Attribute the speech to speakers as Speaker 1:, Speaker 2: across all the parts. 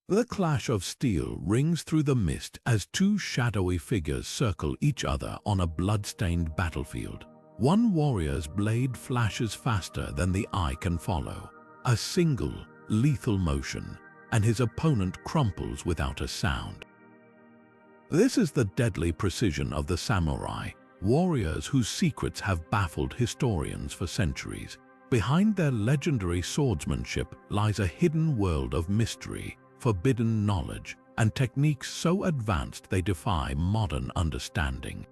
Speaker 1: The clash of steel rings through the mist as two shadowy figures circle each other on a blood-stained battlefield. One warrior's blade flashes faster than the eye can follow, a single, lethal motion, and his opponent crumples without a sound. This is the deadly precision of the samurai, warriors whose secrets have baffled historians for centuries. Behind their legendary swordsmanship lies a hidden world of mystery, forbidden knowledge, and techniques so advanced they defy modern understanding.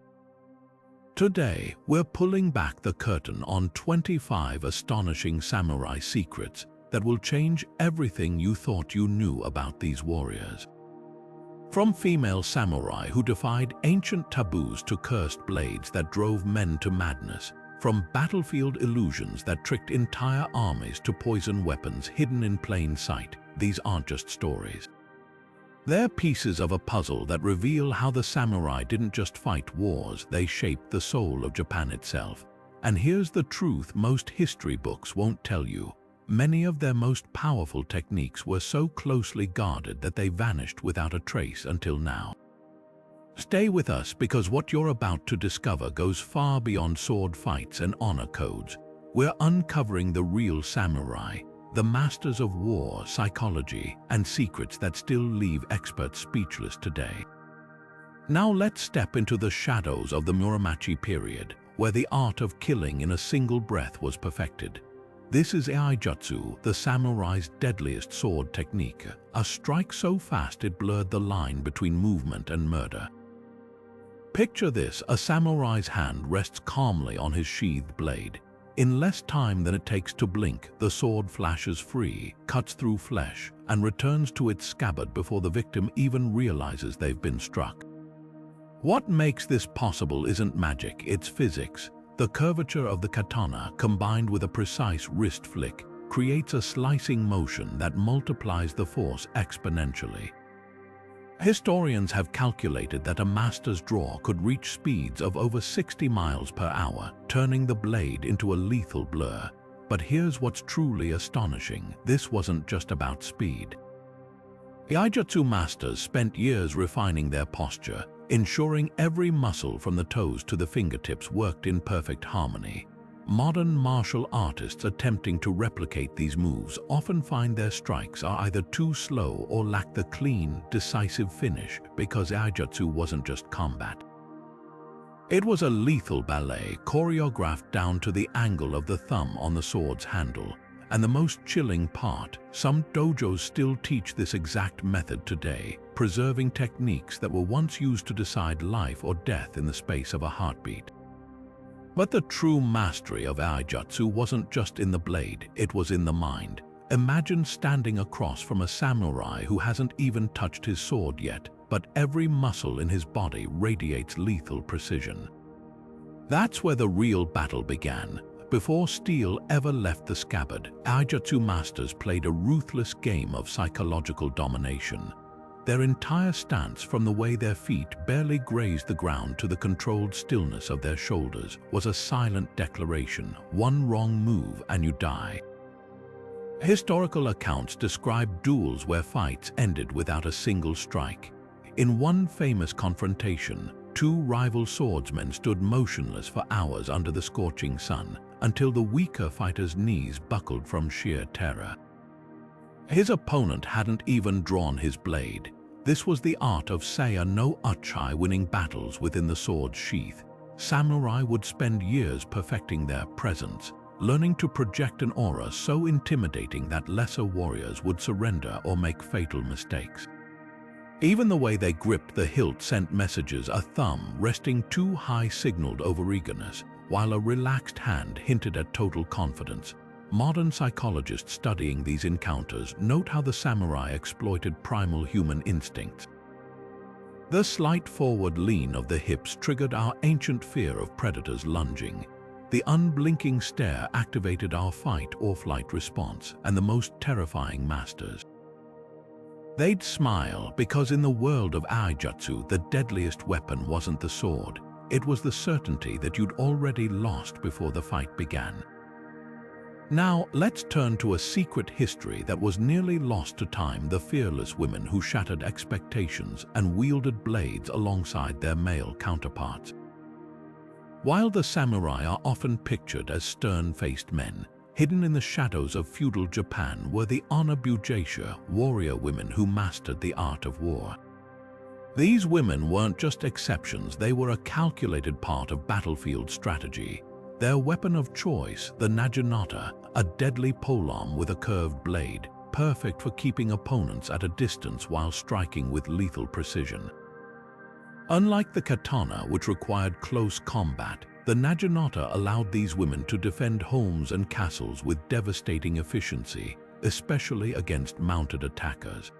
Speaker 1: Today, we're pulling back the curtain on 25 astonishing samurai secrets that will change everything you thought you knew about these warriors. From female samurai who defied ancient taboos to cursed blades that drove men to madness, from battlefield illusions that tricked entire armies to poison weapons hidden in plain sight, these aren't just stories. They're pieces of a puzzle that reveal how the samurai didn't just fight wars, they shaped the soul of Japan itself. And here's the truth most history books won't tell you. Many of their most powerful techniques were so closely guarded that they vanished without a trace until now. Stay with us because what you're about to discover goes far beyond sword fights and honor codes. We're uncovering the real samurai, the masters of war, psychology, and secrets that still leave experts speechless today. Now let's step into the shadows of the Muromachi period, where the art of killing in a single breath was perfected. This is Iaijutsu, the samurai's deadliest sword technique, a strike so fast it blurred the line between movement and murder. Picture this: a samurai's hand rests calmly on his sheathed blade. In less time than it takes to blink, the sword flashes free, cuts through flesh, and returns to its scabbard before the victim even realizes they've been struck. What makes this possible isn't magic, it's physics. The curvature of the katana, combined with a precise wrist flick, creates a slicing motion that multiplies the force exponentially. Historians have calculated that a master's draw could reach speeds of over 60 miles per hour, turning the blade into a lethal blur. But here's what's truly astonishing: this wasn't just about speed. Iaijutsu masters spent years refining their posture, ensuring every muscle from the toes to the fingertips worked in perfect harmony. Modern martial artists attempting to replicate these moves often find their strikes are either too slow or lack the clean, decisive finish, because Iaijutsu wasn't just combat. It was a lethal ballet choreographed down to the angle of the thumb on the sword's handle. And the most chilling part, some dojos still teach this exact method today, preserving techniques that were once used to decide life or death in the space of a heartbeat. But the true mastery of Iaijutsu wasn't just in the blade, it was in the mind. Imagine standing across from a samurai who hasn't even touched his sword yet, but every muscle in his body radiates lethal precision. That's where the real battle began. Before steel ever left the scabbard, Iaijutsu masters played a ruthless game of psychological domination. Their entire stance, from the way their feet barely grazed the ground to the controlled stillness of their shoulders, was a silent declaration: one wrong move and you die. Historical accounts describe duels where fights ended without a single strike. In one famous confrontation, two rival swordsmen stood motionless for hours under the scorching sun, until the weaker fighter's knees buckled from sheer terror. His opponent hadn't even drawn his blade. This was the art of Seiya no Uchai, winning battles within the sword's sheath. Samurai would spend years perfecting their presence, learning to project an aura so intimidating that lesser warriors would surrender or make fatal mistakes. Even the way they gripped the hilt sent messages. A thumb resting too high signaled over-eagerness, while a relaxed hand hinted at total confidence. Modern psychologists studying these encounters note how the samurai exploited primal human instincts. The slight forward lean of the hips triggered our ancient fear of predators lunging. The unblinking stare activated our fight or flight response, and the most terrifying masters. They'd smile because in the world of Iaijutsu, the deadliest weapon wasn't the sword. It was the certainty that you'd already lost before the fight began. Now, let's turn to a secret history that was nearly lost to time: the fearless women who shattered expectations and wielded blades alongside their male counterparts. While the samurai are often pictured as stern-faced men, hidden in the shadows of feudal Japan were the Onna-Bugeisha, warrior women who mastered the art of war. These women weren't just exceptions, they were a calculated part of battlefield strategy. Their weapon of choice, the naginata, a deadly polearm with a curved blade, perfect for keeping opponents at a distance while striking with lethal precision. Unlike the katana, which required close combat, the naginata allowed these women to defend homes and castles with devastating efficiency, especially against mounted attackers.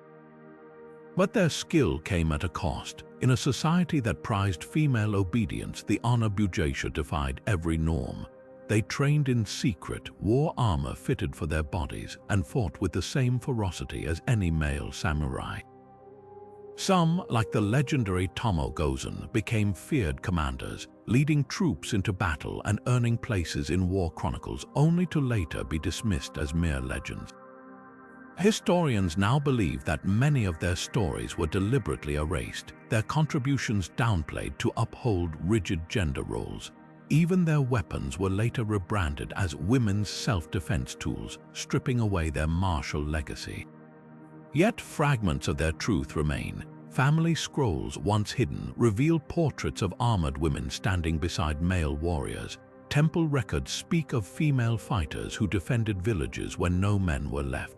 Speaker 1: But their skill came at a cost. In a society that prized female obedience, the Onna-Bugeisha defied every norm. They trained in secret, wore armor fitted for their bodies, and fought with the same ferocity as any male samurai. Some, like the legendary Gomen, became feared commanders, leading troops into battle and earning places in war chronicles, only to later be dismissed as mere legends. Historians now believe that many of their stories were deliberately erased, their contributions downplayed to uphold rigid gender roles. Even their weapons were later rebranded as women's self-defense tools, stripping away their martial legacy. Yet fragments of their truth remain. Family scrolls, once hidden, reveal portraits of armored women standing beside male warriors. Temple records speak of female fighters who defended villages when no men were left.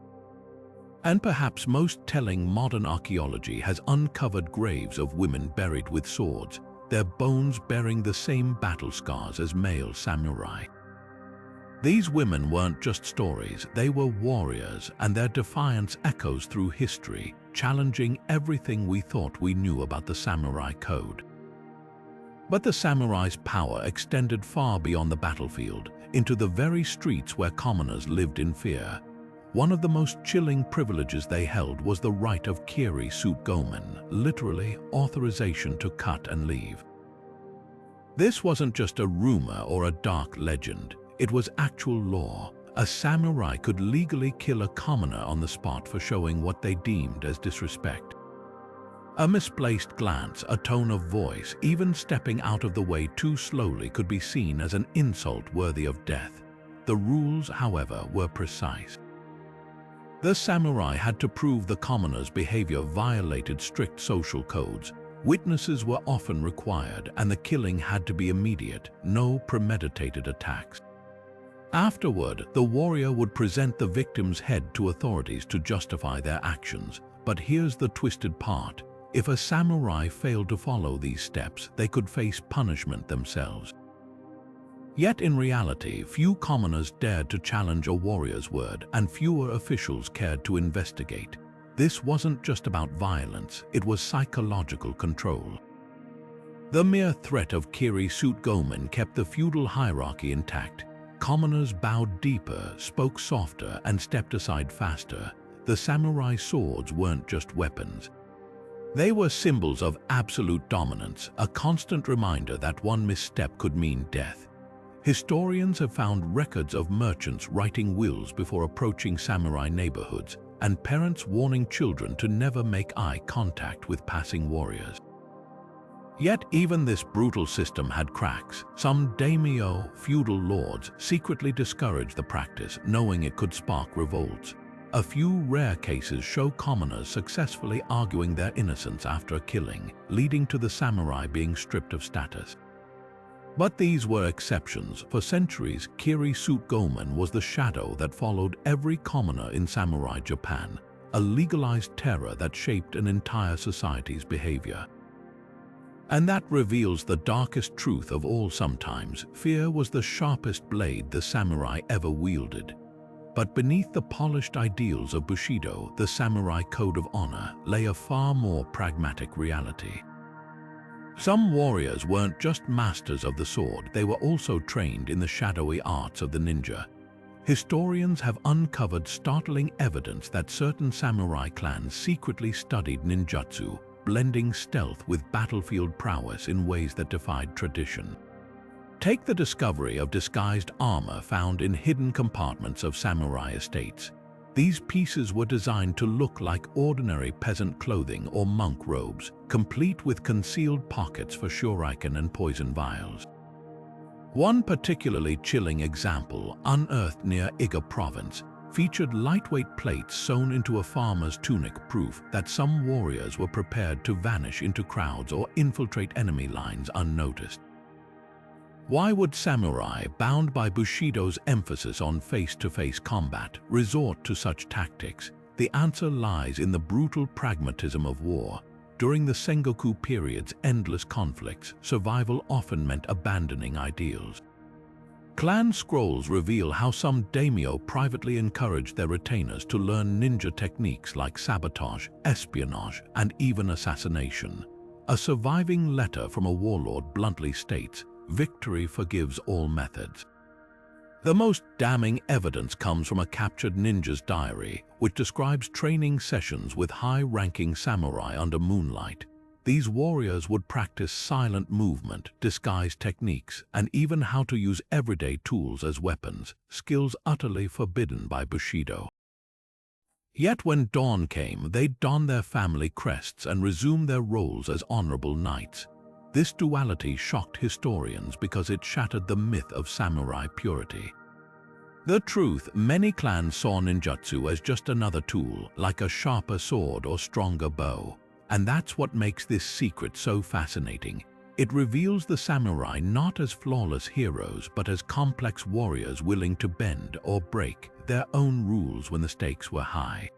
Speaker 1: And perhaps most telling, modern archaeology has uncovered graves of women buried with swords, their bones bearing the same battle scars as male samurai. These women weren't just stories, they were warriors, and their defiance echoes through history, challenging everything we thought we knew about the samurai code. But the samurai's power extended far beyond the battlefield, into the very streets where commoners lived in fear. One of the most chilling privileges they held was the right of Kiri-sute Gomen, literally authorization to cut and leave. This wasn't just a rumor or a dark legend, it was actual law. A samurai could legally kill a commoner on the spot for showing what they deemed as disrespect. A misplaced glance, a tone of voice, even stepping out of the way too slowly could be seen as an insult worthy of death. The rules, however, were precise. The samurai had to prove the commoner's behavior violated strict social codes. Witnesses were often required, and the killing had to be immediate, no premeditated attacks. Afterward, the warrior would present the victim's head to authorities to justify their actions. But here's the twisted part. If a samurai failed to follow these steps, they could face punishment themselves. Yet in reality, few commoners dared to challenge a warrior's word, and fewer officials cared to investigate. This wasn't just about violence, it was psychological control. The mere threat of Kiri-sute Gomen kept the feudal hierarchy intact. Commoners bowed deeper, spoke softer, and stepped aside faster. The samurai swords weren't just weapons. They were symbols of absolute dominance, a constant reminder that one misstep could mean death. Historians have found records of merchants writing wills before approaching samurai neighborhoods, and parents warning children to never make eye contact with passing warriors. Yet even this brutal system had cracks. Some daimyo, feudal lords, secretly discouraged the practice, knowing it could spark revolts. A few rare cases show commoners successfully arguing their innocence after a killing, leading to the samurai being stripped of status. But these were exceptions. For centuries, Kiri-sute Gomen was the shadow that followed every commoner in samurai Japan, a legalized terror that shaped an entire society's behavior. And that reveals the darkest truth of all. Sometimes, fear was the sharpest blade the samurai ever wielded. But beneath the polished ideals of Bushido, the samurai code of honor, lay a far more pragmatic reality. Some warriors weren't just masters of the sword, they were also trained in the shadowy arts of the ninja. Historians have uncovered startling evidence that certain samurai clans secretly studied ninjutsu, blending stealth with battlefield prowess in ways that defied tradition. Take the discovery of disguised armor found in hidden compartments of samurai estates. These pieces were designed to look like ordinary peasant clothing or monk robes, complete with concealed pockets for shuriken and poison vials. One particularly chilling example, unearthed near Iga province, featured lightweight plates sewn into a farmer's tunic, proof that some warriors were prepared to vanish into crowds or infiltrate enemy lines unnoticed. Why would samurai, bound by Bushido's emphasis on face-to-face combat, resort to such tactics? The answer lies in the brutal pragmatism of war. During the Sengoku period's endless conflicts, survival often meant abandoning ideals. Clan scrolls reveal how some daimyo privately encouraged their retainers to learn ninja techniques like sabotage, espionage, and even assassination. A surviving letter from a warlord bluntly states, "Victory forgives all methods." The most damning evidence comes from a captured ninja's diary, which describes training sessions with high-ranking samurai under moonlight. These warriors would practice silent movement, disguised techniques, and even how to use everyday tools as weapons, skills utterly forbidden by Bushido. Yet when dawn came, they'd don their family crests and resume their roles as honorable knights. This duality shocked historians because it shattered the myth of samurai purity. The truth, many clans saw ninjutsu as just another tool, like a sharper sword or stronger bow. And that's what makes this secret so fascinating. It reveals the samurai not as flawless heroes, but as complex warriors willing to bend or break their own rules when the stakes were high.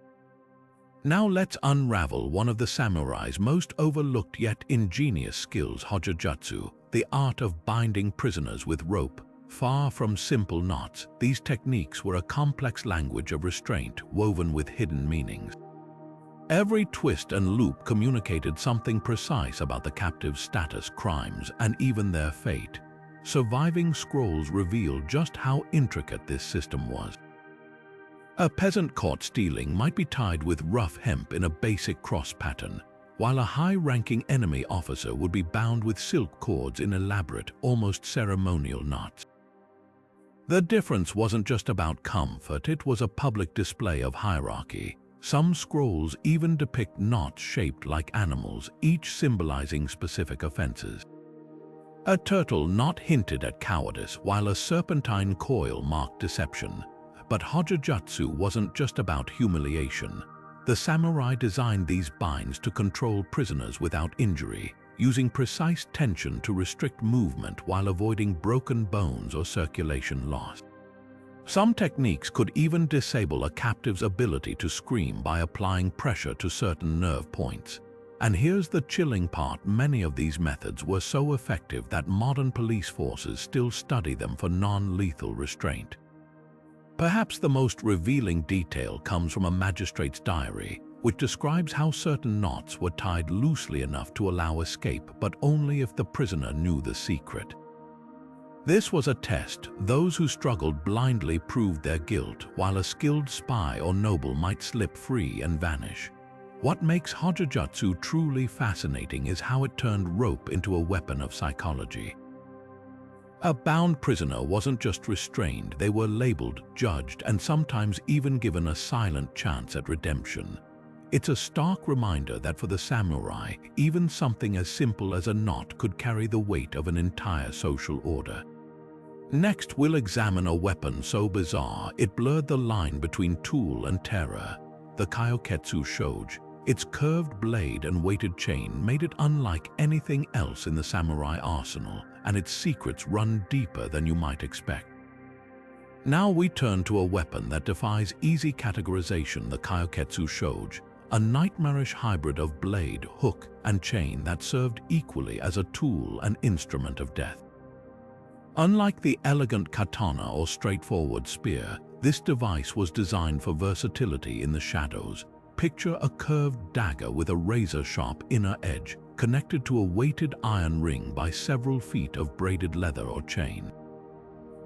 Speaker 1: Now let's unravel one of the samurai's most overlooked yet ingenious skills, Hojojutsu, the art of binding prisoners with rope. Far from simple knots, these techniques were a complex language of restraint woven with hidden meanings. Every twist and loop communicated something precise about the captive's status, crimes, and even their fate. Surviving scrolls reveal just how intricate this system was. A peasant caught stealing might be tied with rough hemp in a basic cross pattern, while a high-ranking enemy officer would be bound with silk cords in elaborate, almost ceremonial knots. The difference wasn't just about comfort, it was a public display of hierarchy. Some scrolls even depict knots shaped like animals, each symbolizing specific offenses. A turtle knot hinted at cowardice, while a serpentine coil marked deception. But Hojojutsu wasn't just about humiliation. The samurai designed these binds to control prisoners without injury, using precise tension to restrict movement while avoiding broken bones or circulation loss. Some techniques could even disable a captive's ability to scream by applying pressure to certain nerve points. And here's the chilling part, many of these methods were so effective that modern police forces still study them for non-lethal restraint. Perhaps the most revealing detail comes from a magistrate's diary, which describes how certain knots were tied loosely enough to allow escape, but only if the prisoner knew the secret. This was a test. Those who struggled blindly proved their guilt, while a skilled spy or noble might slip free and vanish. What makes Hojojutsu truly fascinating is how it turned rope into a weapon of psychology. A bound prisoner wasn't just restrained, they were labeled, judged, and sometimes even given a silent chance at redemption. It's a stark reminder that for the samurai, even something as simple as a knot could carry the weight of an entire social order. Next, we'll examine a weapon so bizarre it blurred the line between tool and terror, the Kyoketsu-shoge. Its curved blade and weighted chain made it unlike anything else in the samurai arsenal, and its secrets run deeper than you might expect. Now we turn to a weapon that defies easy categorization, the Kyoketsu-shoge, a nightmarish hybrid of blade, hook, and chain that served equally as a tool and instrument of death. Unlike the elegant katana or straightforward spear, this device was designed for versatility in the shadows. Picture a curved dagger with a razor-sharp inner edge, connected to a weighted iron ring by several feet of braided leather or chain.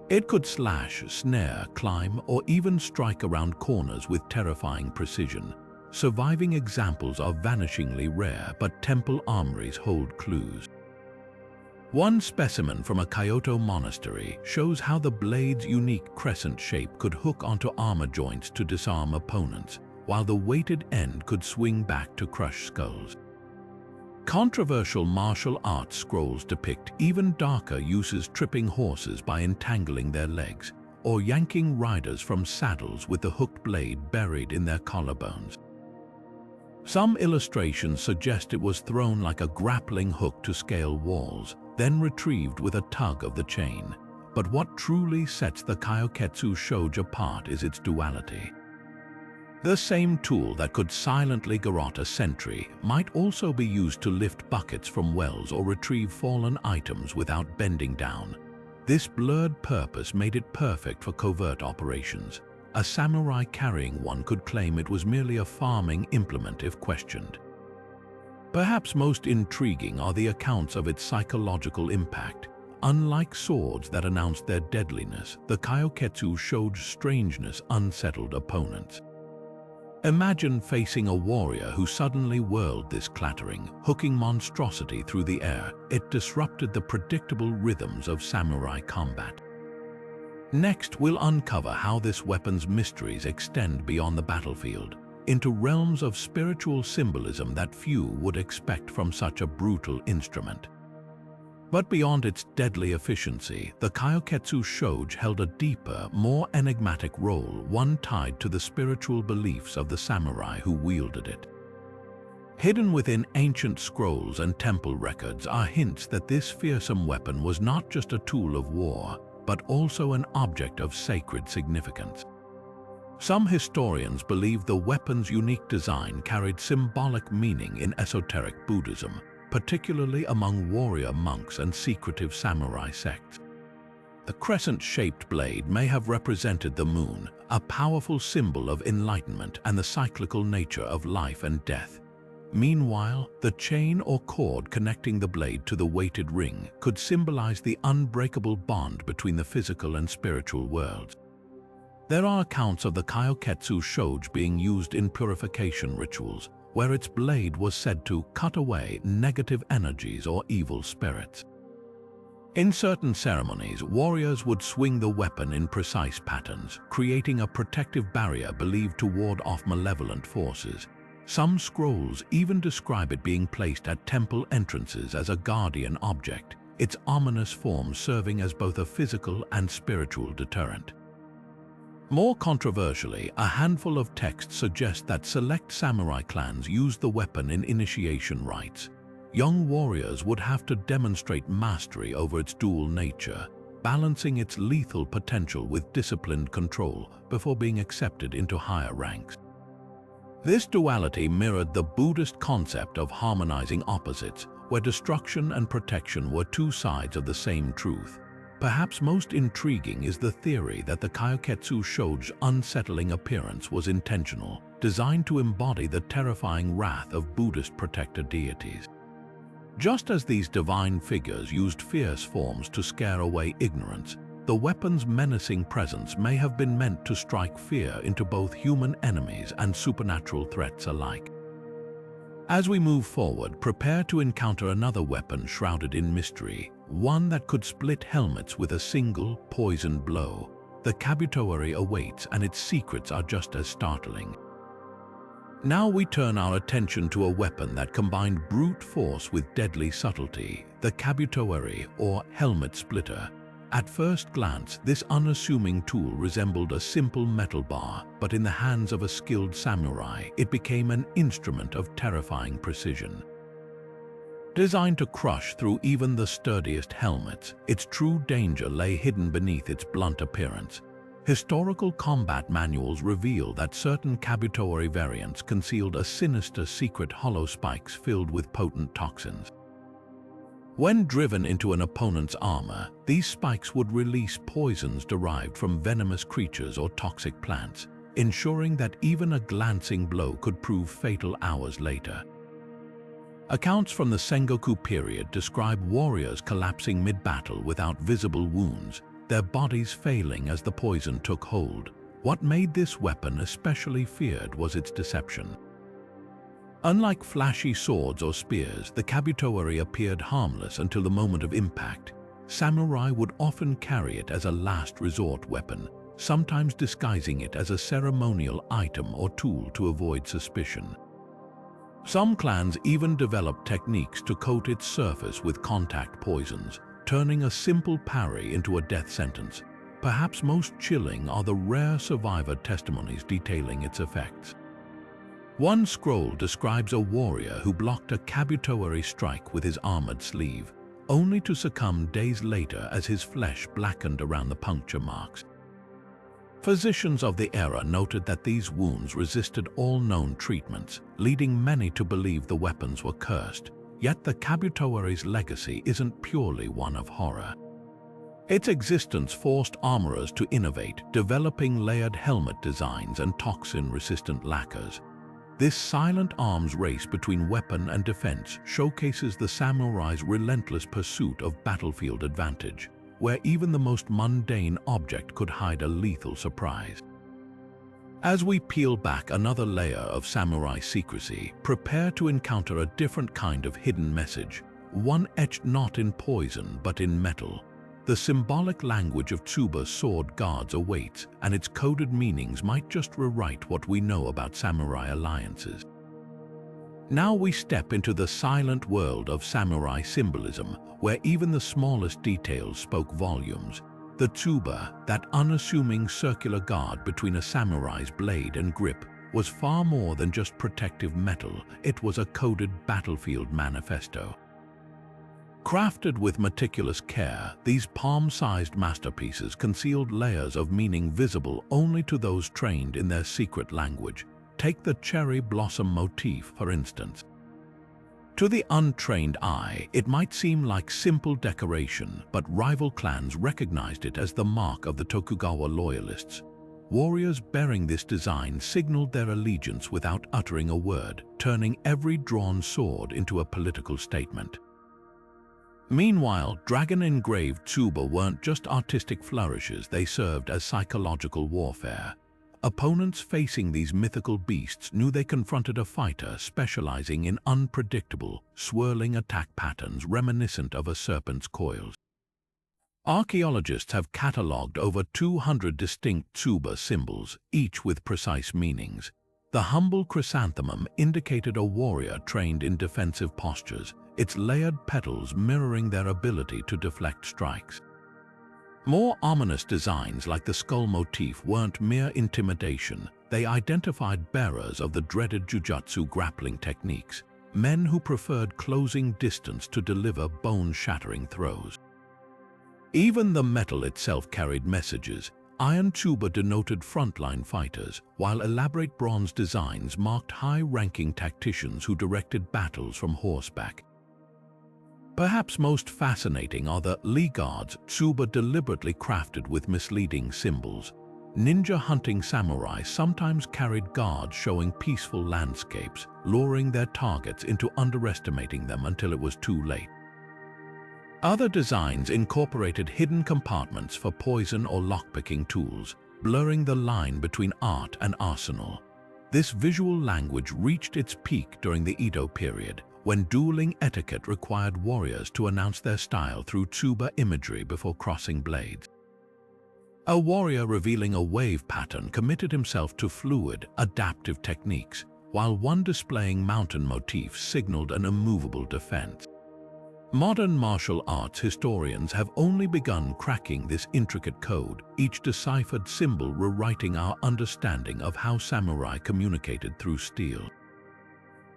Speaker 1: It could slash, snare, climb, or even strike around corners with terrifying precision. Surviving examples are vanishingly rare, but temple armories hold clues. One specimen from a Kyoto monastery shows how the blade's unique crescent shape could hook onto armor joints to disarm opponents, while the weighted end could swing back to crush skulls. Controversial martial arts scrolls depict even darker uses, tripping horses by entangling their legs, or yanking riders from saddles with the hooked blade buried in their collarbones. Some illustrations suggest it was thrown like a grappling hook to scale walls, then retrieved with a tug of the chain. But what truly sets the Kyoketsu-shoge apart is its duality. The same tool that could silently garrote a sentry might also be used to lift buckets from wells or retrieve fallen items without bending down. This blurred purpose made it perfect for covert operations. A samurai carrying one could claim it was merely a farming implement if questioned. Perhaps most intriguing are the accounts of its psychological impact. Unlike swords that announced their deadliness, the Kyoketsu-shoge's strangeness unsettled opponents. Imagine facing a warrior who suddenly whirled this clattering, hooking monstrosity through the air. It disrupted the predictable rhythms of samurai combat. Next, we'll uncover how this weapon's mysteries extend beyond the battlefield, into realms of spiritual symbolism that few would expect from such a brutal instrument. But beyond its deadly efficiency, the Kyoketsu-shoge held a deeper, more enigmatic role, one tied to the spiritual beliefs of the samurai who wielded it. Hidden within ancient scrolls and temple records are hints that this fearsome weapon was not just a tool of war, but also an object of sacred significance. Some historians believe the weapon's unique design carried symbolic meaning in esoteric Buddhism, particularly among warrior monks and secretive samurai sects. The crescent-shaped blade may have represented the moon, a powerful symbol of enlightenment and the cyclical nature of life and death. Meanwhile, the chain or cord connecting the blade to the weighted ring could symbolize the unbreakable bond between the physical and spiritual worlds. There are accounts of the Kyoketsu-shoge being used in purification rituals, where its blade was said to cut away negative energies or evil spirits. In certain ceremonies, warriors would swing the weapon in precise patterns, creating a protective barrier believed to ward off malevolent forces. Some scrolls even describe it being placed at temple entrances as a guardian object, its ominous form serving as both a physical and spiritual deterrent. More controversially, a handful of texts suggest that select samurai clans used the weapon in initiation rites. Young warriors would have to demonstrate mastery over its dual nature, balancing its lethal potential with disciplined control before being accepted into higher ranks. This duality mirrored the Buddhist concept of harmonizing opposites, where destruction and protection were two sides of the same truth. Perhaps most intriguing is the theory that the Kyoketsu-shoge's unsettling appearance was intentional, designed to embody the terrifying wrath of Buddhist protector deities. Just as these divine figures used fierce forms to scare away ignorance, the weapon's menacing presence may have been meant to strike fear into both human enemies and supernatural threats alike. As we move forward, prepare to encounter another weapon shrouded in mystery, one that could split helmets with a single, poisoned blow. The kabuto-eri awaits, and its secrets are just as startling. Now we turn our attention to a weapon that combined brute force with deadly subtlety, the kabuto-eri, or helmet splitter. At first glance, this unassuming tool resembled a simple metal bar, but in the hands of a skilled samurai, it became an instrument of terrifying precision. Designed to crush through even the sturdiest helmets, its true danger lay hidden beneath its blunt appearance. Historical combat manuals reveal that certain kabuto-eri variants concealed a sinister secret hollow spikes filled with potent toxins. When driven into an opponent's armor, these spikes would release poisons derived from venomous creatures or toxic plants, ensuring that even a glancing blow could prove fatal hours later. Accounts from the Sengoku period describe warriors collapsing mid-battle without visible wounds, their bodies failing as the poison took hold. What made this weapon especially feared was its deception. Unlike flashy swords or spears, the kabuto-eri appeared harmless until the moment of impact. Samurai would often carry it as a last resort weapon, sometimes disguising it as a ceremonial item or tool to avoid suspicion. Some clans even developed techniques to coat its surface with contact poisons, turning a simple parry into a death sentence. Perhaps most chilling are the rare survivor testimonies detailing its effects. One scroll describes a warrior who blocked a kabuto-eri strike with his armored sleeve, only to succumb days later as his flesh blackened around the puncture marks. Physicians of the era noted that these wounds resisted all known treatments, leading many to believe the weapons were cursed. Yet the kabuto-eri's legacy isn't purely one of horror. Its existence forced armorers to innovate, developing layered helmet designs and toxin-resistant lacquers. This silent arms race between weapon and defense showcases the samurai's relentless pursuit of battlefield advantage, where even the most mundane object could hide a lethal surprise. As we peel back another layer of samurai secrecy, prepare to encounter a different kind of hidden message, one etched not in poison but in metal. The symbolic language of Tsuba's sword guards awaits, and its coded meanings might just rewrite what we know about samurai alliances. Now we step into the silent world of samurai symbolism, where even the smallest details spoke volumes. The tsuba, that unassuming circular guard between a samurai's blade and grip, was far more than just protective metal. It was a coded battlefield manifesto. Crafted with meticulous care, these palm-sized masterpieces concealed layers of meaning visible only to those trained in their secret language. Take the cherry blossom motif, for instance. To the untrained eye, it might seem like simple decoration, but rival clans recognized it as the mark of the Tokugawa loyalists. Warriors bearing this design signaled their allegiance without uttering a word, turning every drawn sword into a political statement. Meanwhile, dragon-engraved tsuba weren't just artistic flourishes, they served as psychological warfare. Opponents facing these mythical beasts knew they confronted a fighter specializing in unpredictable, swirling attack patterns reminiscent of a serpent's coils. Archaeologists have catalogued over 200 distinct tsuba symbols, each with precise meanings. The humble chrysanthemum indicated a warrior trained in defensive postures, its layered petals mirroring their ability to deflect strikes. More ominous designs like the skull motif weren't mere intimidation, they identified bearers of the dreaded jujutsu grappling techniques, men who preferred closing distance to deliver bone-shattering throws. Even the metal itself carried messages. Iron tsuba denoted frontline fighters, while elaborate bronze designs marked high-ranking tacticians who directed battles from horseback. Perhaps most fascinating are the Lee guards, tsuba deliberately crafted with misleading symbols. Ninja hunting samurai sometimes carried guards showing peaceful landscapes, luring their targets into underestimating them until it was too late. Other designs incorporated hidden compartments for poison or lockpicking tools, blurring the line between art and arsenal. This visual language reached its peak during the Edo period, when dueling etiquette required warriors to announce their style through tsuba imagery before crossing blades. A warrior revealing a wave pattern committed himself to fluid, adaptive techniques, while one displaying mountain motifs signaled an immovable defense. Modern martial arts historians have only begun cracking this intricate code, each deciphered symbol rewriting our understanding of how samurai communicated through steel.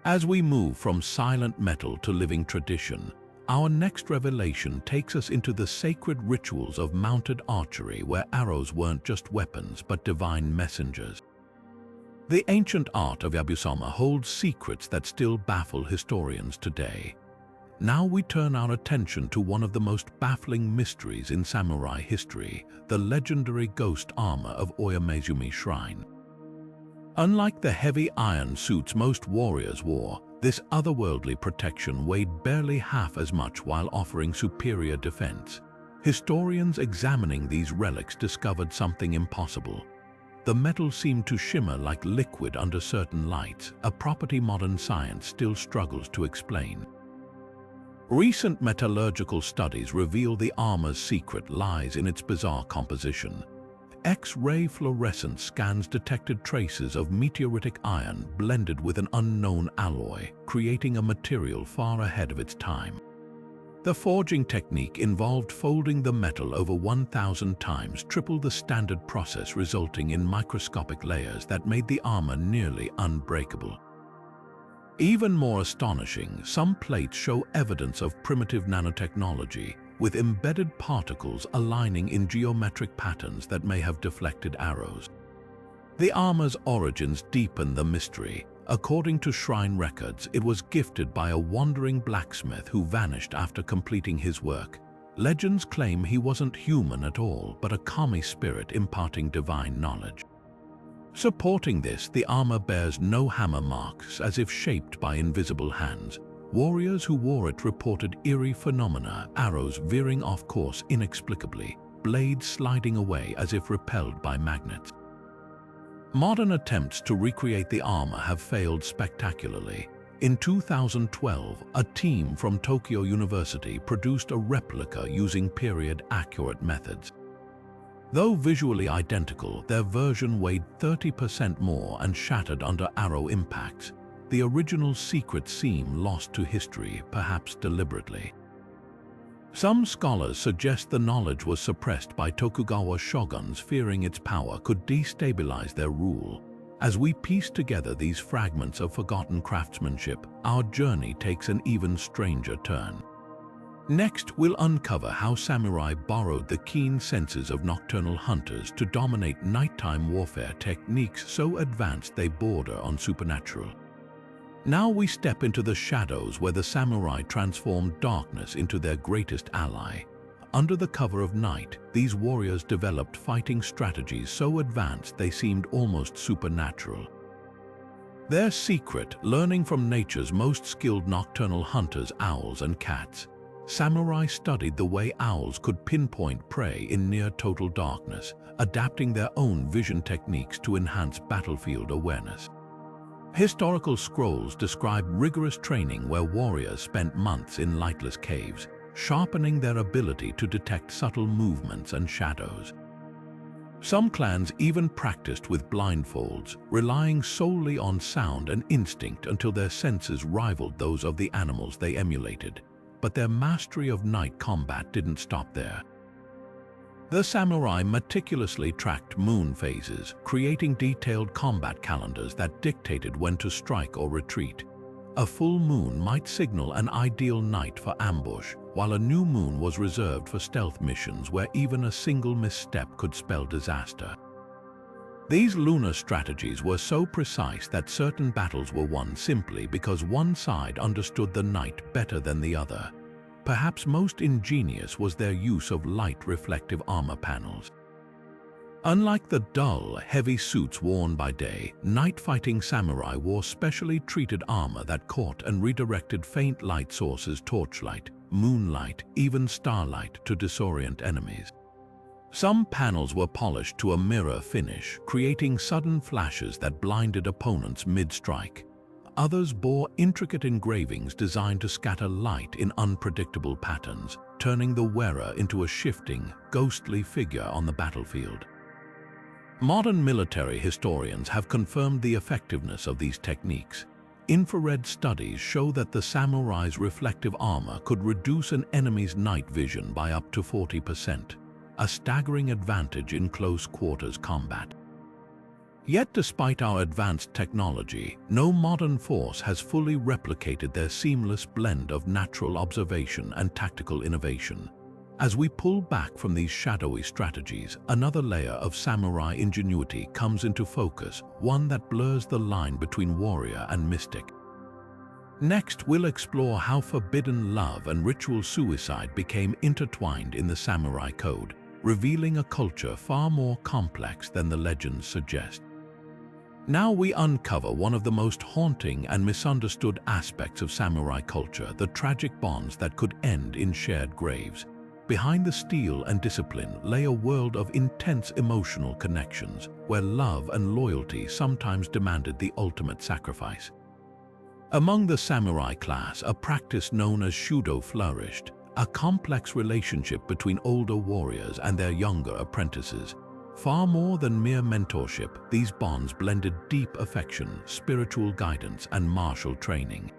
Speaker 1: As we move from silent metal to living tradition, our next revelation takes us into the sacred rituals of mounted archery, where arrows weren't just weapons but divine messengers. The ancient art of Iaijutsu holds secrets that still baffle historians today. Now we turn our attention to one of the most baffling mysteries in samurai history, the legendary ghost armor of Oyameizumi Shrine. Unlike the heavy iron suits most warriors wore, this otherworldly protection weighed barely half as much while offering superior defense. Historians examining these relics discovered something impossible. the metal seemed to shimmer like liquid under certain lights, a property modern science still struggles to explain. Recent metallurgical studies reveal the armor's secret lies in its bizarre composition. X-ray fluorescence scans detected traces of meteoritic iron blended with an unknown alloy, creating a material far ahead of its time. The forging technique involved folding the metal over 1,000 times, triple the standard process, resulting in microscopic layers that made the armor nearly unbreakable. Even more astonishing, some plates show evidence of primitive nanotechnology, with embedded particles aligning in geometric patterns that may have deflected arrows. The armor's origins deepen the mystery. According to shrine records, it was gifted by a wandering blacksmith who vanished after completing his work. Legends claim he wasn't human at all, but a kami spirit imparting divine knowledge. Supporting this, the armor bears no hammer marks, as if shaped by invisible hands. Warriors who wore it reported eerie phenomena, arrows veering off course inexplicably, blades sliding away as if repelled by magnets. Modern attempts to recreate the armor have failed spectacularly. In 2012, a team from Tokyo University produced a replica using period-accurate methods. Though visually identical, their version weighed 30% more and shattered under arrow impacts. The original's secret seemed lost to history, perhaps deliberately. Some scholars suggest the knowledge was suppressed by Tokugawa shoguns, fearing its power could destabilize their rule. As we piece together these fragments of forgotten craftsmanship, our journey takes an even stranger turn. Next, we'll uncover how samurai borrowed the keen senses of nocturnal hunters to dominate nighttime warfare techniques so advanced they border on supernatural. Now we step into the shadows where the samurai transformed darkness into their greatest ally. Under the cover of night, these warriors developed fighting strategies so advanced they seemed almost supernatural. Their secret, learning from nature's most skilled nocturnal hunters, owls and cats. Samurai studied the way owls could pinpoint prey in near-total darkness, adapting their own vision techniques to enhance battlefield awareness. Historical scrolls describe rigorous training where warriors spent months in lightless caves, sharpening their ability to detect subtle movements and shadows. Some clans even practiced with blindfolds, relying solely on sound and instinct until their senses rivaled those of the animals they emulated. But their mastery of night combat didn't stop there. The samurai meticulously tracked moon phases, creating detailed combat calendars that dictated when to strike or retreat. A full moon might signal an ideal night for ambush, while a new moon was reserved for stealth missions where even a single misstep could spell disaster. These lunar strategies were so precise that certain battles were won simply because one side understood the night better than the other. Perhaps most ingenious was their use of light-reflective armor panels. Unlike the dull, heavy suits worn by day, night-fighting samurai wore specially treated armor that caught and redirected faint light sources, torchlight, moonlight, even starlight, to disorient enemies. Some panels were polished to a mirror finish, creating sudden flashes that blinded opponents mid-strike. Others bore intricate engravings designed to scatter light in unpredictable patterns, turning the wearer into a shifting, ghostly figure on the battlefield. Modern military historians have confirmed the effectiveness of these techniques. Infrared studies show that the samurai's reflective armor could reduce an enemy's night vision by up to 40%, a staggering advantage in close-quarters combat. Yet despite our advanced technology, no modern force has fully replicated their seamless blend of natural observation and tactical innovation. As we pull back from these shadowy strategies, another layer of samurai ingenuity comes into focus, one that blurs the line between warrior and mystic. Next, we'll explore how forbidden love and ritual suicide became intertwined in the samurai code, revealing a culture far more complex than the legends suggest. Now we uncover one of the most haunting and misunderstood aspects of samurai culture, the tragic bonds that could end in shared graves. Behind the steel and discipline lay a world of intense emotional connections, where love and loyalty sometimes demanded the ultimate sacrifice. Among the samurai class, a practice known as Shudo flourished, a complex relationship between older warriors and their younger apprentices. Far more than mere mentorship, these bonds blended deep affection, spiritual guidance, and martial training.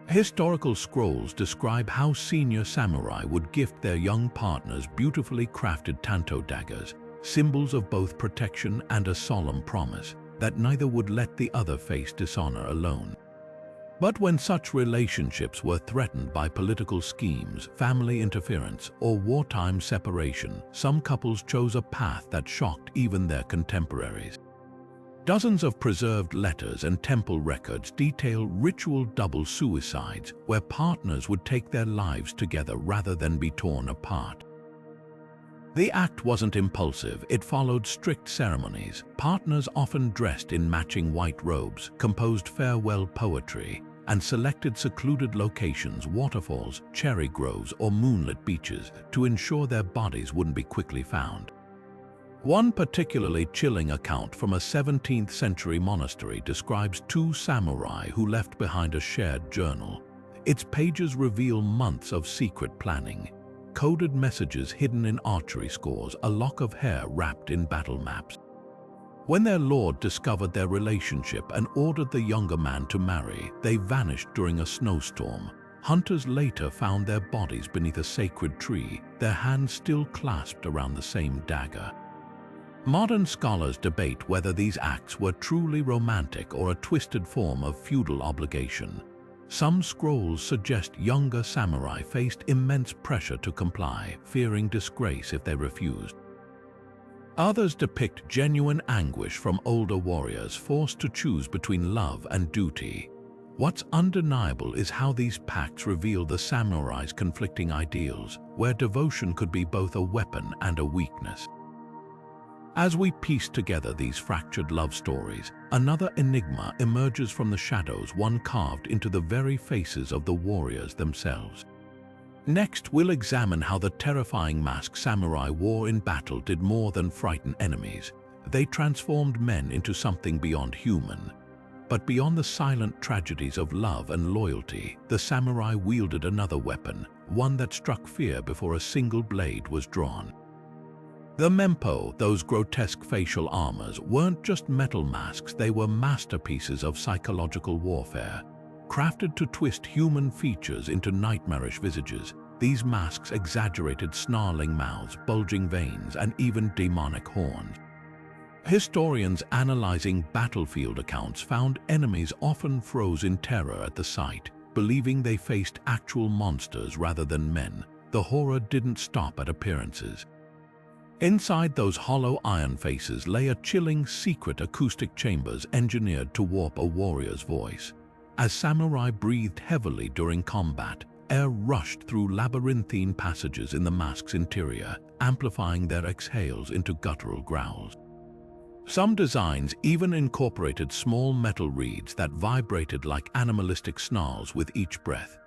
Speaker 1: Historical scrolls describe how senior samurai would gift their young partners beautifully crafted tanto daggers, symbols of both protection and a solemn promise that neither would let the other face dishonor alone. But when such relationships were threatened by political schemes, family interference, or wartime separation, some couples chose a path that shocked even their contemporaries. Dozens of preserved letters and temple records detail ritual double suicides where partners would take their lives together rather than be torn apart. The act wasn't impulsive, it followed strict ceremonies. Partners often dressed in matching white robes, composed farewell poetry, and selected secluded locations, waterfalls, cherry groves, or moonlit beaches, to ensure their bodies wouldn't be quickly found. One particularly chilling account from a 17th century monastery describes two samurai who left behind a shared journal. Its pages reveal months of secret planning, coded messages hidden in archery scores, a lock of hair wrapped in battle maps. When their lord discovered their relationship and ordered the younger man to marry, they vanished during a snowstorm. Hunters later found their bodies beneath a sacred tree, their hands still clasped around the same dagger. Modern scholars debate whether these acts were truly romantic or a twisted form of feudal obligation. Some scrolls suggest younger samurai faced immense pressure to comply, fearing disgrace if they refused. Others depict genuine anguish from older warriors forced to choose between love and duty. What's undeniable is how these pacts reveal the samurai's conflicting ideals, where devotion could be both a weapon and a weakness. As we piece together these fractured love stories, another enigma emerges from the shadows, one carved into the very faces of the warriors themselves. Next, we'll examine how the terrifying mask samurai wore in battle did more than frighten enemies. They transformed men into something beyond human. But beyond the silent tragedies of love and loyalty, the samurai wielded another weapon, one that struck fear before a single blade was drawn. The mempo, those grotesque facial armors, weren't just metal masks, they were masterpieces of psychological warfare. Crafted to twist human features into nightmarish visages, these masks exaggerated snarling mouths, bulging veins, and even demonic horns. Historians analyzing battlefield accounts found enemies often froze in terror at the sight, believing they faced actual monsters rather than men. The horror didn't stop at appearances. Inside those hollow iron faces lay a chilling secret acoustic chambers engineered to warp a warrior's voice. As samurai breathed heavily during combat, air rushed through labyrinthine passages in the mask's interior, amplifying their exhales into guttural growls. Some designs even incorporated small metal reeds that vibrated like animalistic snarls with each breath.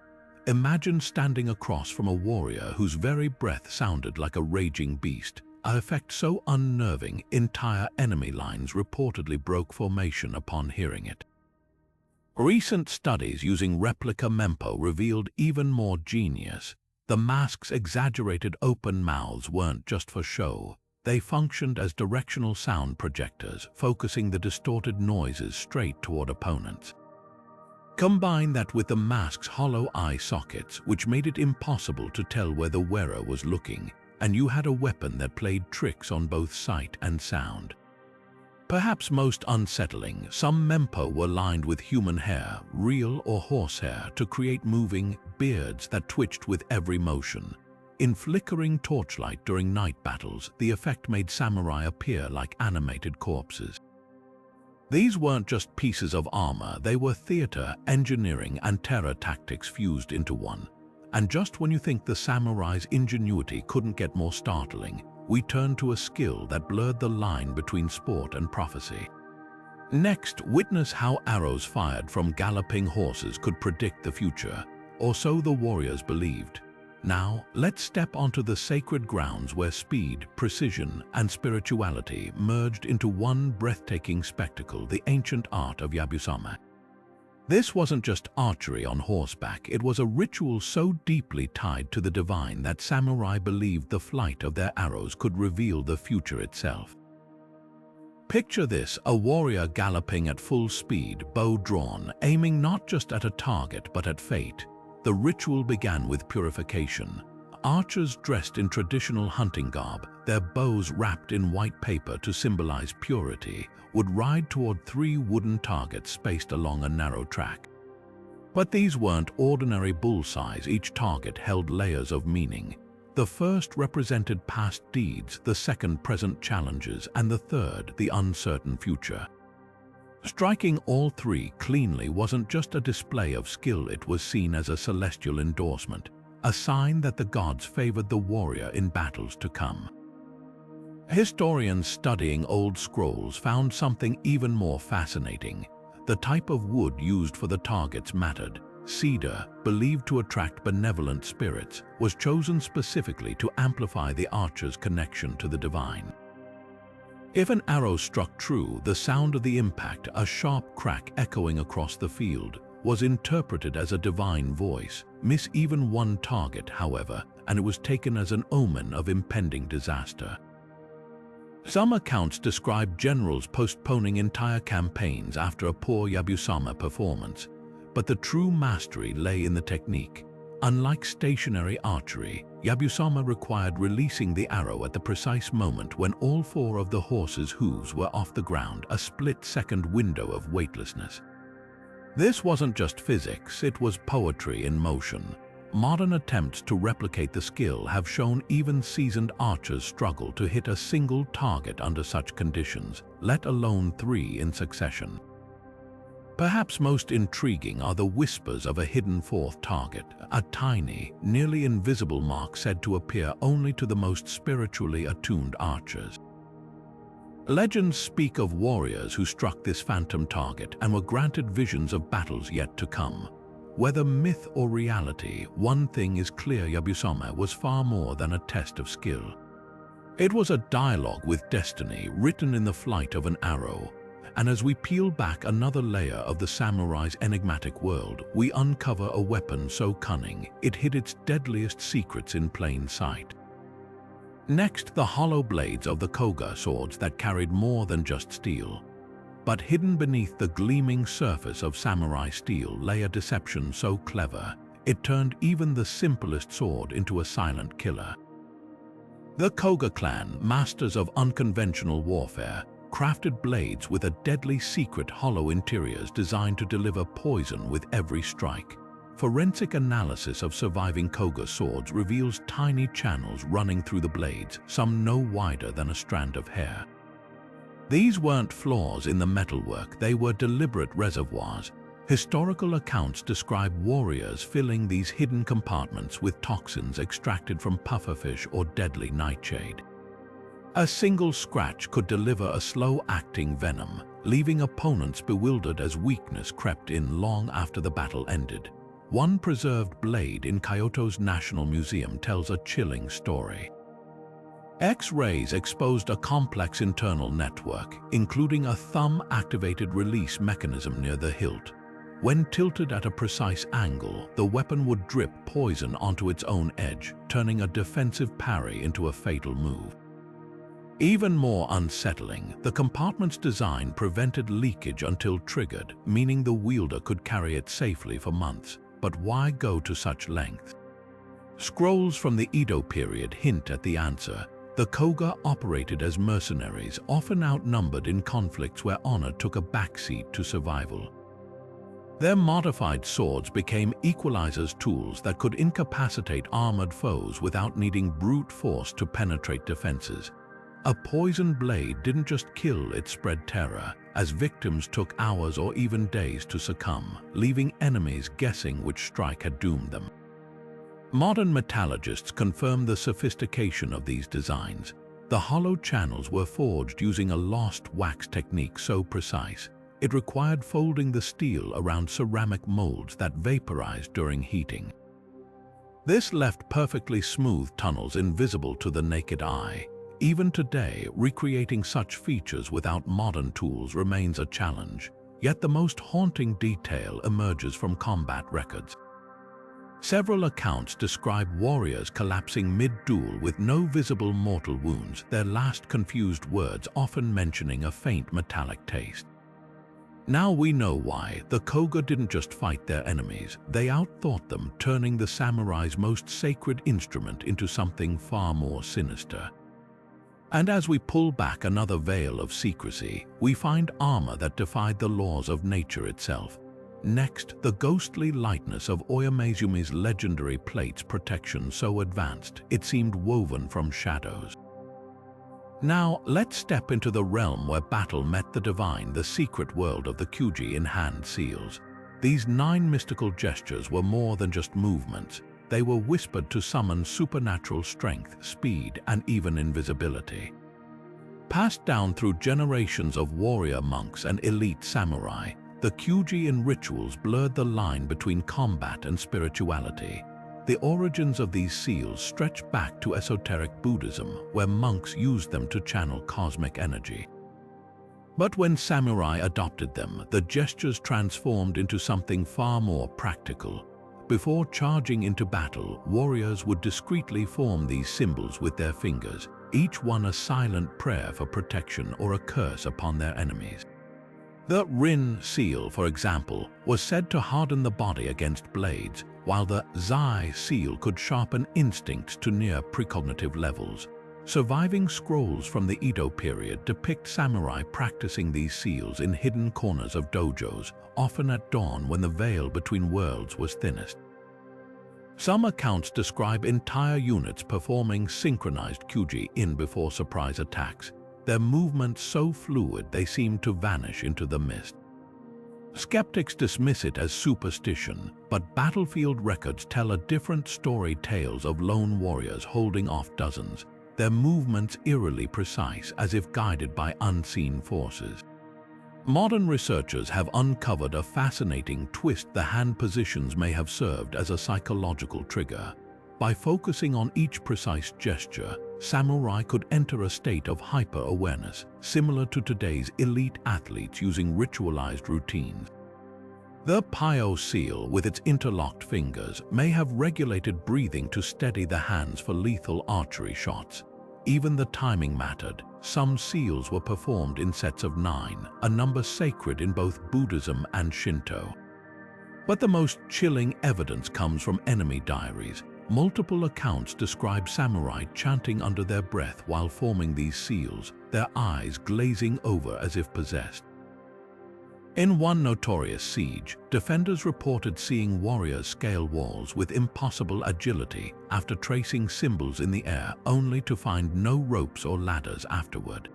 Speaker 1: Imagine standing across from a warrior whose very breath sounded like a raging beast, an effect so unnerving entire enemy lines reportedly broke formation upon hearing it. Recent studies using replica mempo revealed even more genius. The mask's exaggerated open mouths weren't just for show. They functioned as directional sound projectors, focusing the distorted noises straight toward opponents. Combine that with the mask's hollow eye sockets, which made it impossible to tell where the wearer was looking, and you had a weapon that played tricks on both sight and sound. Perhaps most unsettling, some mempo were lined with human hair, real or horsehair, to create moving beards that twitched with every motion. In flickering torchlight during night battles, the effect made samurai appear like animated corpses. These weren't just pieces of armor, they were theater, engineering, and terror tactics fused into one. And just when you think the samurai's ingenuity couldn't get more startling, we turn to a skill that blurred the line between sport and prophecy. Next, witness how arrows fired from galloping horses could predict the future, or so the warriors believed. Now, let's step onto the sacred grounds where speed, precision, and spirituality merged into one breathtaking spectacle, the ancient art of Yabusame. This wasn't just archery on horseback, it was a ritual so deeply tied to the divine that samurai believed the flight of their arrows could reveal the future itself. Picture this, a warrior galloping at full speed, bow drawn, aiming not just at a target but at fate. The ritual began with purification. Archers dressed in traditional hunting garb, their bows wrapped in white paper to symbolize purity, would ride toward 3 wooden targets spaced along a narrow track. But these weren't ordinary bullseyes, each target held layers of meaning. The first represented past deeds, the second present challenges, and the third the uncertain future. Striking all 3 cleanly wasn't just a display of skill, it was seen as a celestial endorsement, a sign that the gods favored the warrior in battles to come. Historians studying old scrolls found something even more fascinating. The type of wood used for the targets mattered. Cedar, believed to attract benevolent spirits, was chosen specifically to amplify the archer's connection to the divine. If an arrow struck true, the sound of the impact, a sharp crack echoing across the field, was interpreted as a divine voice. Miss even one target, however, and it was taken as an omen of impending disaster. Some accounts describe generals postponing entire campaigns after a poor Yabusame performance, but the true mastery lay in the technique. Unlike stationary archery, Yabusame required releasing the arrow at the precise moment when all 4 of the horse's hooves were off the ground, a split-second window of weightlessness. This wasn't just physics, it was poetry in motion. Modern attempts to replicate the skill have shown even seasoned archers struggle to hit a single target under such conditions, let alone 3 in succession. Perhaps most intriguing are the whispers of a hidden 4th target, a tiny, nearly invisible mark said to appear only to the most spiritually attuned archers. Legends speak of warriors who struck this phantom target and were granted visions of battles yet to come. Whether myth or reality, one thing is clear: Yabusame was far more than a test of skill. It was a dialogue with destiny, written in the flight of an arrow. And as we peel back another layer of the samurai's enigmatic world, we uncover a weapon so cunning, it hid its deadliest secrets in plain sight. Next, the hollow blades of the koga swords that carried more than just steel. But hidden beneath the gleaming surface of samurai steel lay a deception so clever, it turned even the simplest sword into a silent killer. The Koga clan, masters of unconventional warfare, crafted blades with a deadly secret, hollow interiors designed to deliver poison with every strike. Forensic analysis of surviving koga swords reveals tiny channels running through the blades, some no wider than a strand of hair. These weren't flaws in the metalwork, they were deliberate reservoirs. Historical accounts describe warriors filling these hidden compartments with toxins extracted from pufferfish or deadly nightshade. A single scratch could deliver a slow-acting venom, leaving opponents bewildered as weakness crept in long after the battle ended. One preserved blade in Kyoto's National Museum tells a chilling story. X-rays exposed a complex internal network, including a thumb-activated release mechanism near the hilt. When tilted at a precise angle, the weapon would drip poison onto its own edge, turning a defensive parry into a fatal move. Even more unsettling, the compartment's design prevented leakage until triggered, meaning the wielder could carry it safely for months. But why go to such lengths? Scrolls from the Edo period hint at the answer. The Koga operated as mercenaries, often outnumbered in conflicts where honor took a backseat to survival. Their modified swords became equalizers, tools that could incapacitate armored foes without needing brute force to penetrate defenses. A poisoned blade didn't just kill, it spread terror, as victims took hours or even days to succumb, leaving enemies guessing which strike had doomed them. Modern metallurgists confirm the sophistication of these designs. The hollow channels were forged using a lost wax technique so precise, it required folding the steel around ceramic molds that vaporized during heating. This left perfectly smooth tunnels invisible to the naked eye. Even today, recreating such features without modern tools remains a challenge, yet the most haunting detail emerges from combat records. Several accounts describe warriors collapsing mid-duel with no visible mortal wounds, their last confused words often mentioning a faint metallic taste. Now we know why. The Koga didn't just fight their enemies, they outthought them, turning the samurai's most sacred instrument into something far more sinister. And as we pull back another veil of secrecy, we find armor that defied the laws of nature itself. Next, the ghostly lightness of Oyamezumi's legendary plate's protection so advanced, it seemed woven from shadows. Now, let's step into the realm where battle met the divine, the secret world of the Kyuji in hand seals. These 9 mystical gestures were more than just movements. They were whispered to summon supernatural strength, speed, and even invisibility. Passed down through generations of warrior monks and elite samurai, the Kyuji in rituals blurred the line between combat and spirituality. The origins of these seals stretch back to esoteric Buddhism, where monks used them to channel cosmic energy. But when samurai adopted them, the gestures transformed into something far more practical. Before charging into battle, warriors would discreetly form these symbols with their fingers, each one a silent prayer for protection or a curse upon their enemies. The Rin seal, for example, was said to harden the body against blades, while the Zai seal could sharpen instincts to near precognitive levels. Surviving scrolls from the Edo period depict samurai practicing these seals in hidden corners of dojos, often at dawn when the veil between worlds was thinnest. Some accounts describe entire units performing synchronized Kyuji in before surprise attacks, their movements so fluid they seem to vanish into the mist. Skeptics dismiss it as superstition, but battlefield records tell a different story, tales of lone warriors holding off dozens, their movements eerily precise as if guided by unseen forces. Modern researchers have uncovered a fascinating twist. The hand positions may have served as a psychological trigger. By focusing on each precise gesture, samurai could enter a state of hyper-awareness, similar to today's elite athletes using ritualized routines. The Pyo seal, with its interlocked fingers, may have regulated breathing to steady the hands for lethal archery shots. Even the timing mattered. Some seals were performed in sets of 9, a number sacred in both Buddhism and Shinto. But the most chilling evidence comes from enemy diaries. Multiple accounts describe samurai chanting under their breath while forming these seals, their eyes glazing over as if possessed. In one notorious siege, defenders reported seeing warriors scale walls with impossible agility after tracing symbols in the air, only to find no ropes or ladders afterward.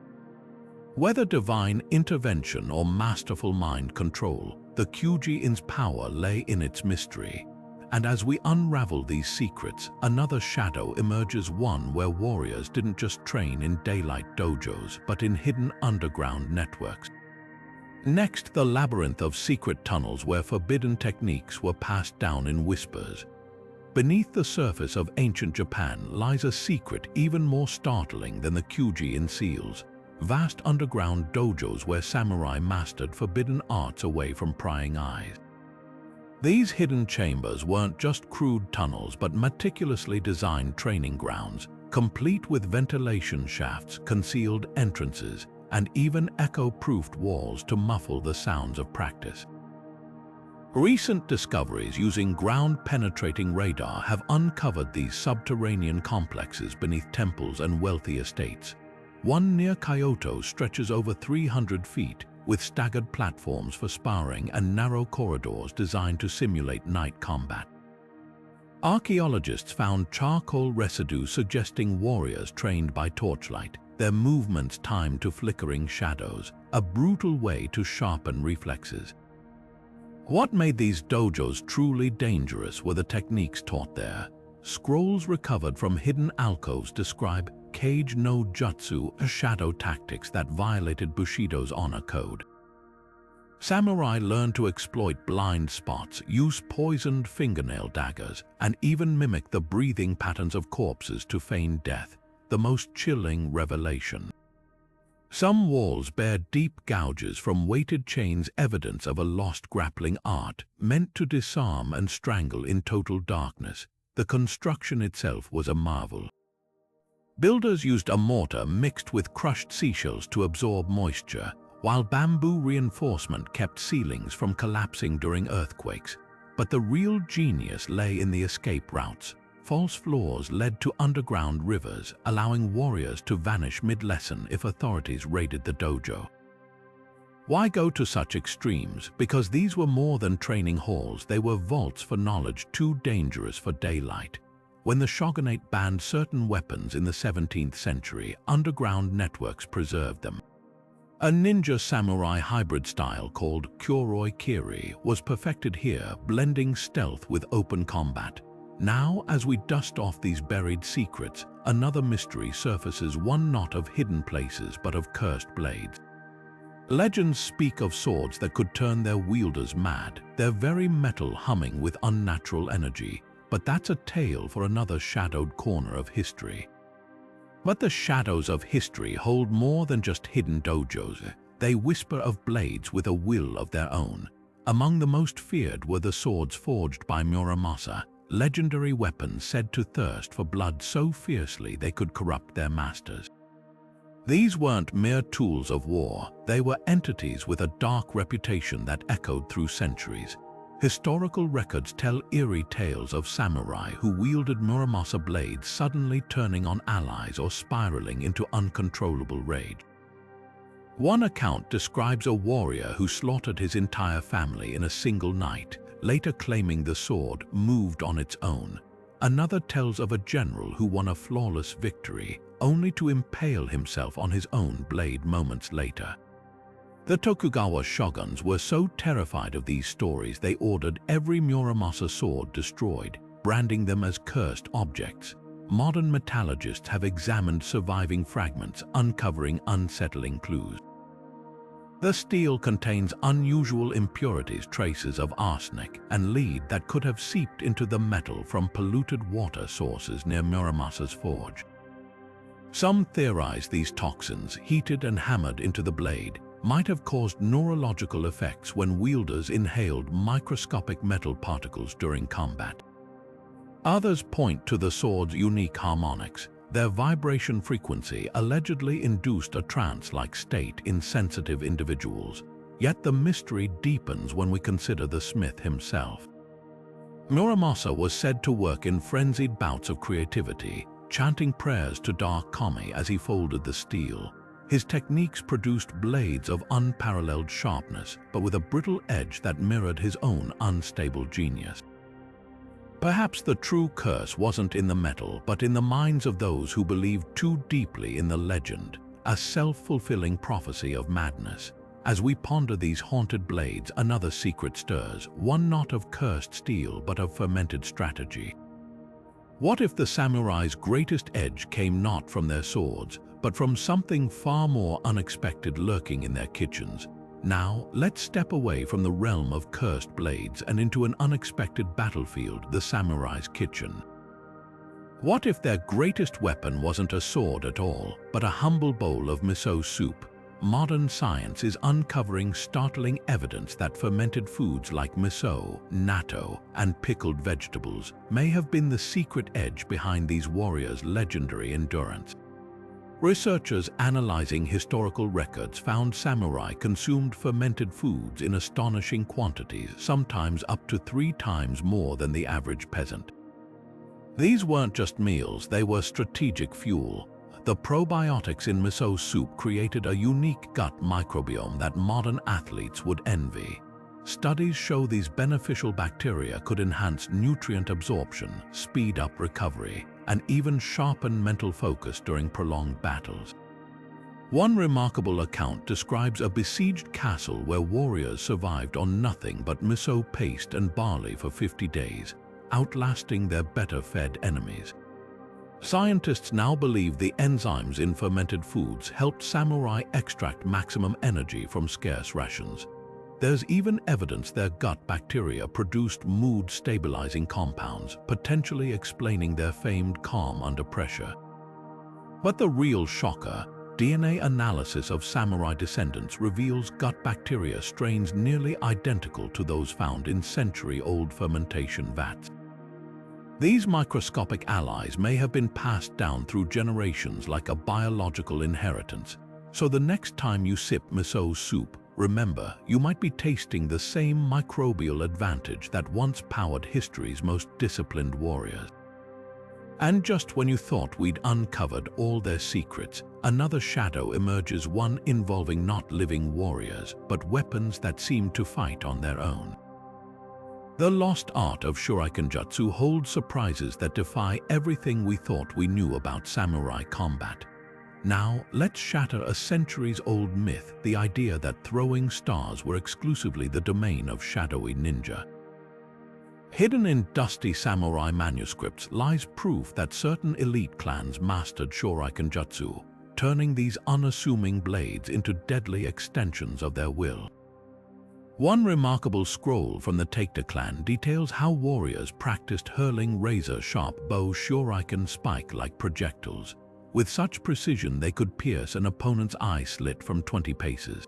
Speaker 1: Whether divine intervention or masterful mind control, the Kyuji-in's power lay in its mystery. And as we unravel these secrets, another shadow emerges, one where warriors didn't just train in daylight dojos, but in hidden underground networks. Next, the labyrinth of secret tunnels where forbidden techniques were passed down in whispers. Beneath the surface of ancient Japan lies a secret even more startling than the Kyuji-in seals. Vast underground dojos where samurai mastered forbidden arts away from prying eyes. These hidden chambers weren't just crude tunnels but meticulously designed training grounds, complete with ventilation shafts, concealed entrances, and even echo-proofed walls to muffle the sounds of practice. Recent discoveries using ground-penetrating radar have uncovered these subterranean complexes beneath temples and wealthy estates. One near Kyoto stretches over 300 feet, with staggered platforms for sparring and narrow corridors designed to simulate night combat. Archaeologists found charcoal residue suggesting warriors trained by torchlight, their movements timed to flickering shadows, a brutal way to sharpen reflexes. What made these dojos truly dangerous were the techniques taught there. Scrolls recovered from hidden alcoves describe Kage no Jutsu, shadow tactics that violated Bushido's honor code. Samurai learned to exploit blind spots, use poisoned fingernail daggers, and even mimic the breathing patterns of corpses to feign death, the most chilling revelation. Some walls bear deep gouges from weighted chains, evidence of a lost grappling art, meant to disarm and strangle in total darkness. The construction itself was a marvel. Builders used a mortar mixed with crushed seashells to absorb moisture, while bamboo reinforcement kept ceilings from collapsing during earthquakes. But the real genius lay in the escape routes. False floors led to underground rivers, allowing warriors to vanish mid-lesson if authorities raided the dojo. Why go to such extremes? Because these were more than training halls, they were vaults for knowledge too dangerous for daylight. When the shogunate banned certain weapons in the 17th century, underground networks preserved them. A ninja-samurai hybrid style called Kuroi Kiri was perfected here, blending stealth with open combat. Now, as we dust off these buried secrets, another mystery surfaces, one not of hidden places but of cursed blades. Legends speak of swords that could turn their wielders mad, their very metal humming with unnatural energy. But that's a tale for another shadowed corner of history. But the shadows of history hold more than just hidden dojos. They whisper of blades with a will of their own. Among the most feared were the swords forged by Muramasa, legendary weapons said to thirst for blood so fiercely they could corrupt their masters. These weren't mere tools of war, they were entities with a dark reputation that echoed through centuries. Historical records tell eerie tales of samurai who wielded Muramasa blades suddenly turning on allies or spiraling into uncontrollable rage. One account describes a warrior who slaughtered his entire family in a single night, later claiming the sword moved on its own. Another tells of a general who won a flawless victory, only to impale himself on his own blade moments later. The Tokugawa shoguns were so terrified of these stories they ordered every Muramasa sword destroyed, branding them as cursed objects. Modern metallurgists have examined surviving fragments, uncovering unsettling clues. The steel contains unusual impurities, traces of arsenic and lead that could have seeped into the metal from polluted water sources near Muramasa's forge. Some theorize these toxins, heated and hammered into the blade, might have caused neurological effects when wielders inhaled microscopic metal particles during combat. Others point to the sword's unique harmonics. Their vibration frequency allegedly induced a trance-like state in sensitive individuals. Yet the mystery deepens when we consider the smith himself. Muramasa was said to work in frenzied bouts of creativity, chanting prayers to dark kami as he folded the steel. His techniques produced blades of unparalleled sharpness, but with a brittle edge that mirrored his own unstable genius. Perhaps the true curse wasn't in the metal, but in the minds of those who believed too deeply in the legend, a self-fulfilling prophecy of madness. As we ponder these haunted blades, another secret stirs, one not of cursed steel but of fermented strategy. What if the samurai's greatest edge came not from their swords, but from something far more unexpected lurking in their kitchens? Now, let's step away from the realm of cursed blades and into an unexpected battlefield, the samurai's kitchen. What if their greatest weapon wasn't a sword at all, but a humble bowl of miso soup? Modern science is uncovering startling evidence that fermented foods like miso, natto, and pickled vegetables may have been the secret edge behind these warriors' legendary endurance. Researchers analyzing historical records found samurai consumed fermented foods in astonishing quantities, sometimes up to 3 times more than the average peasant. These weren't just meals, they were strategic fuel. The probiotics in miso soup created a unique gut microbiome that modern athletes would envy. Studies show these beneficial bacteria could enhance nutrient absorption, speed up recovery, and even sharpen mental focus during prolonged battles. One remarkable account describes a besieged castle where warriors survived on nothing but miso paste and barley for 50 days, outlasting their better-fed enemies. Scientists now believe the enzymes in fermented foods helped samurai extract maximum energy from scarce rations. There's even evidence their gut bacteria produced mood-stabilizing compounds, potentially explaining their famed calm under pressure. But the real shocker, DNA analysis of samurai descendants reveals gut bacteria strains nearly identical to those found in century-old fermentation vats. These microscopic allies may have been passed down through generations like a biological inheritance, so the next time you sip miso soup, remember, you might be tasting the same microbial advantage that once powered history's most disciplined warriors. And just when you thought we'd uncovered all their secrets, another shadow emerges, one involving not living warriors, but weapons that seem to fight on their own. The Lost Art of Shurikenjutsu holds surprises that defy everything we thought we knew about samurai combat. Now, let's shatter a centuries-old myth, the idea that throwing stars were exclusively the domain of shadowy ninja. Hidden in dusty samurai manuscripts lies proof that certain elite clans mastered Shurikenjutsu, turning these unassuming blades into deadly extensions of their will. One remarkable scroll from the Taita clan details how warriors practiced hurling razor-sharp bow shuriken spike-like projectiles. With such precision they could pierce an opponent's eye slit from 20 paces.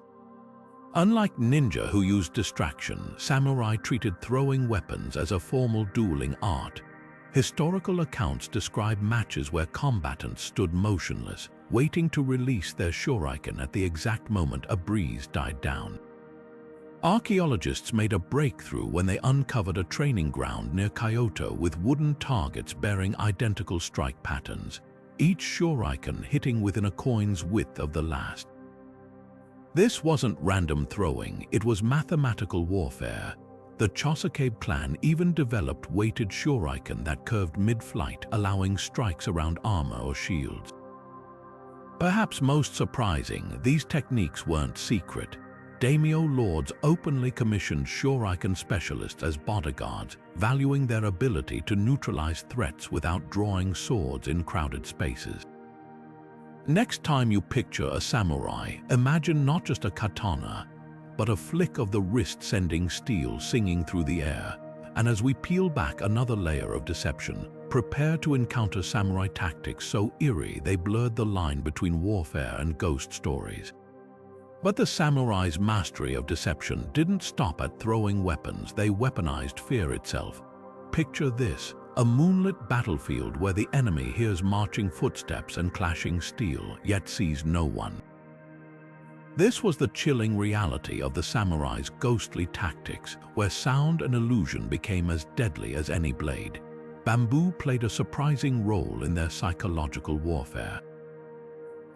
Speaker 1: Unlike ninja who used distraction, samurai treated throwing weapons as a formal dueling art. Historical accounts describe matches where combatants stood motionless, waiting to release their shuriken at the exact moment a breeze died down. Archaeologists made a breakthrough when they uncovered a training ground near Kyoto with wooden targets bearing identical strike patterns, each shuriken hitting within a coin's width of the last. This wasn't random throwing, it was mathematical warfare. The Chosokabe clan even developed weighted shuriken that curved mid-flight, allowing strikes around armor or shields. Perhaps most surprising, these techniques weren't secret. Daimyo lords openly commissioned shuriken specialists as bodyguards, valuing their ability to neutralize threats without drawing swords in crowded spaces. Next time you picture a samurai, imagine not just a katana, but a flick of the wrist sending steel singing through the air. And as we peel back another layer of deception, prepare to encounter samurai tactics so eerie they blurred the line between warfare and ghost stories. But the samurai's mastery of deception didn't stop at throwing weapons, they weaponized fear itself. Picture this, a moonlit battlefield where the enemy hears marching footsteps and clashing steel, yet sees no one. This was the chilling reality of the samurai's ghostly tactics, where sound and illusion became as deadly as any blade. Bamboo played a surprising role in their psychological warfare.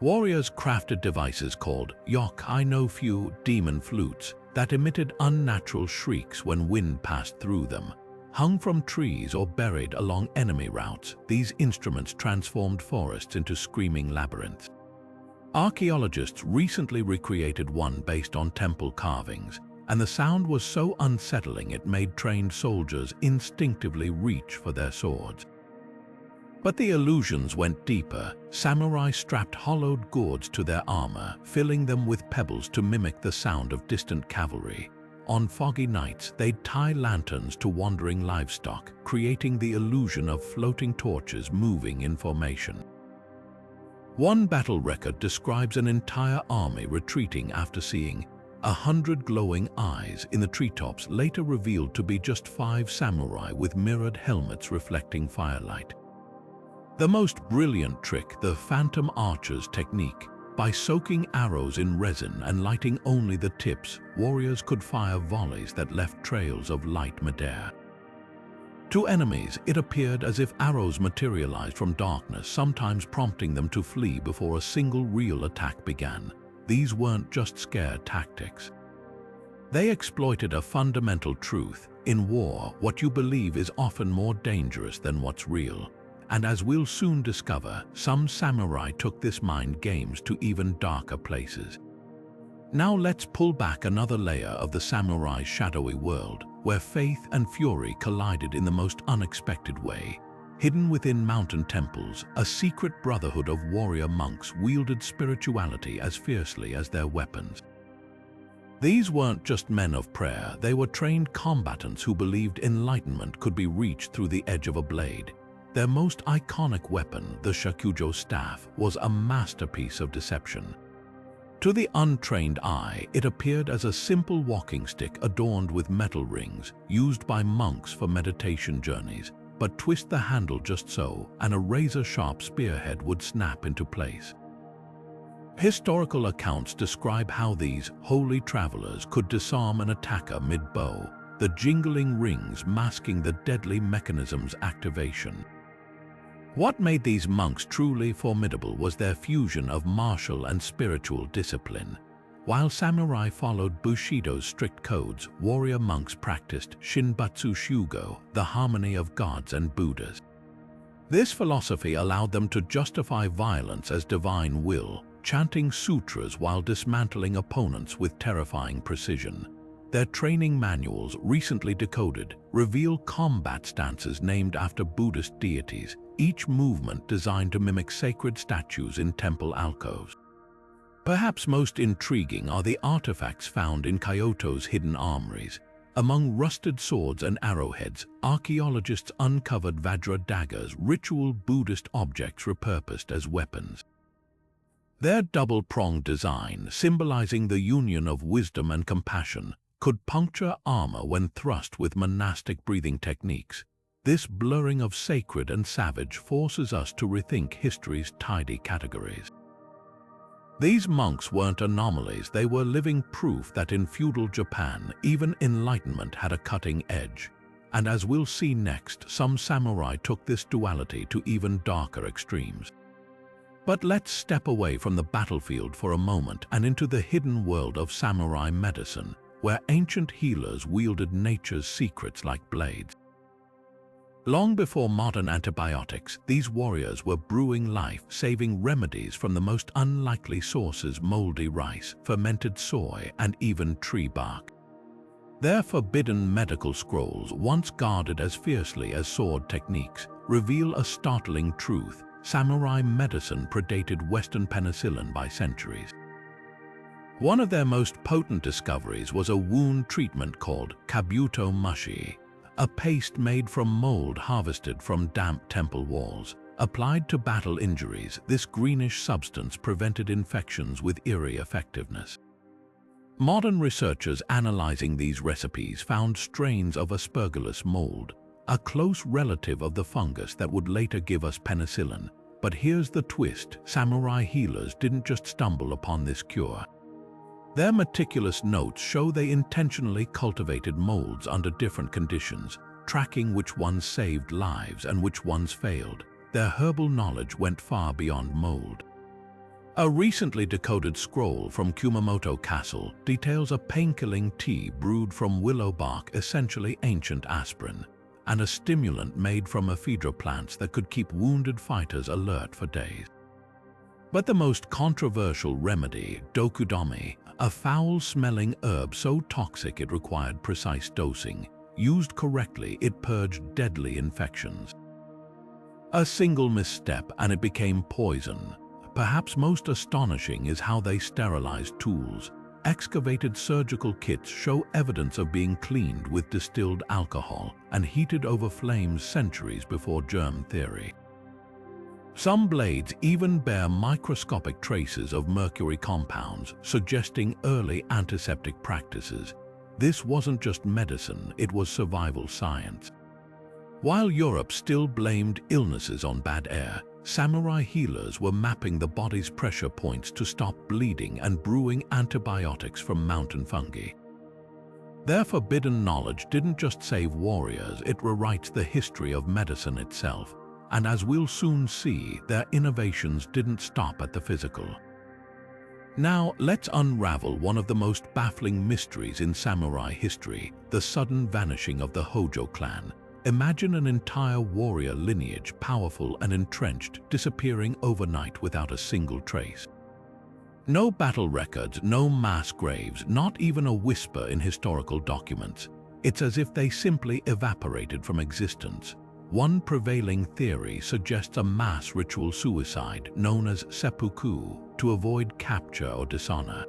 Speaker 1: Warriors crafted devices called yokai no fu, demon flutes, that emitted unnatural shrieks when wind passed through them. Hung from trees or buried along enemy routes, these instruments transformed forests into screaming labyrinths. Archaeologists recently recreated one based on temple carvings, and the sound was so unsettling it made trained soldiers instinctively reach for their swords. But the illusions went deeper. Samurai strapped hollowed gourds to their armor, filling them with pebbles to mimic the sound of distant cavalry. On foggy nights, they'd tie lanterns to wandering livestock, creating the illusion of floating torches moving in formation. One battle record describes an entire army retreating after seeing 100 glowing eyes in the treetops, later revealed to be just 5 samurai with mirrored helmets reflecting firelight. The most brilliant trick, the Phantom Archer's technique. By soaking arrows in resin and lighting only the tips, warriors could fire volleys that left trails of light mid-air. To enemies, it appeared as if arrows materialized from darkness, sometimes prompting them to flee before a single real attack began. These weren't just scare tactics. They exploited a fundamental truth. In war, what you believe is often more dangerous than what's real. And as we'll soon discover, some samurai took this mind games to even darker places. Now let's pull back another layer of the samurai's shadowy world, where faith and fury collided in the most unexpected way. Hidden within mountain temples, a secret brotherhood of warrior monks wielded spirituality as fiercely as their weapons. These weren't just men of prayer, they were trained combatants who believed enlightenment could be reached through the edge of a blade. Their most iconic weapon, the shakujo staff, was a masterpiece of deception. To the untrained eye, it appeared as a simple walking stick adorned with metal rings, used by monks for meditation journeys. But twist the handle just so, and a razor-sharp spearhead would snap into place. Historical accounts describe how these holy travelers could disarm an attacker mid-bow, the jingling rings masking the deadly mechanism's activation. What made these monks truly formidable was their fusion of martial and spiritual discipline. While samurai followed Bushido's strict codes, warrior monks practiced Shinbatsu Shugo, the harmony of gods and Buddhas. This philosophy allowed them to justify violence as divine will, chanting sutras while dismantling opponents with terrifying precision. Their training manuals, recently decoded, reveal combat stances named after Buddhist deities, each movement designed to mimic sacred statues in temple alcoves. Perhaps most intriguing are the artifacts found in Kyoto's hidden armories. Among rusted swords and arrowheads, archaeologists uncovered Vajra daggers, ritual Buddhist objects repurposed as weapons. Their double-pronged design, symbolizing the union of wisdom and compassion, could puncture armor when thrust with monastic breathing techniques. This blurring of sacred and savage forces us to rethink history's tidy categories. These monks weren't anomalies, they were living proof that in feudal Japan, even enlightenment had a cutting edge. And as we'll see next, some samurai took this duality to even darker extremes. But let's step away from the battlefield for a moment and into the hidden world of samurai medicine, where ancient healers wielded nature's secrets like blades. Long before modern antibiotics, these warriors were brewing life-saving remedies from the most unlikely sources: moldy rice, fermented soy, and even tree bark. Their forbidden medical scrolls, once guarded as fiercely as sword techniques, reveal a startling truth: samurai medicine predated Western penicillin by centuries. One of their most potent discoveries was a wound treatment called kabuto mushi, a paste made from mold harvested from damp temple walls. Applied to battle injuries, this greenish substance prevented infections with eerie effectiveness. Modern researchers analyzing these recipes found strains of Aspergillus mold, a close relative of the fungus that would later give us penicillin. But here's the twist: samurai healers didn't just stumble upon this cure. Their meticulous notes show they intentionally cultivated molds under different conditions, tracking which ones saved lives and which ones failed. Their herbal knowledge went far beyond mold. A recently decoded scroll from Kumamoto Castle details a pain-killing tea brewed from willow bark, essentially ancient aspirin, and a stimulant made from ephedra plants that could keep wounded fighters alert for days. But the most controversial remedy, dokudomi, a foul-smelling herb so toxic it required precise dosing. Used correctly, it purged deadly infections. A single misstep and it became poison. Perhaps most astonishing is how they sterilized tools. Excavated surgical kits show evidence of being cleaned with distilled alcohol and heated over flames centuries before germ theory. Some blades even bear microscopic traces of mercury compounds, suggesting early antiseptic practices. This wasn't just medicine, it was survival science. While Europe still blamed illnesses on bad air, samurai healers were mapping the body's pressure points to stop bleeding and brewing antibiotics from mountain fungi. Their forbidden knowledge didn't just save warriors, it rewrites the history of medicine itself. And as we'll soon see, their innovations didn't stop at the physical. Now, let's unravel one of the most baffling mysteries in samurai history: the sudden vanishing of the Hojo clan. Imagine an entire warrior lineage, powerful and entrenched, disappearing overnight without a single trace. No battle records, no mass graves, not even a whisper in historical documents. It's as if they simply evaporated from existence. One prevailing theory suggests a mass ritual suicide known as seppuku to avoid capture or dishonor.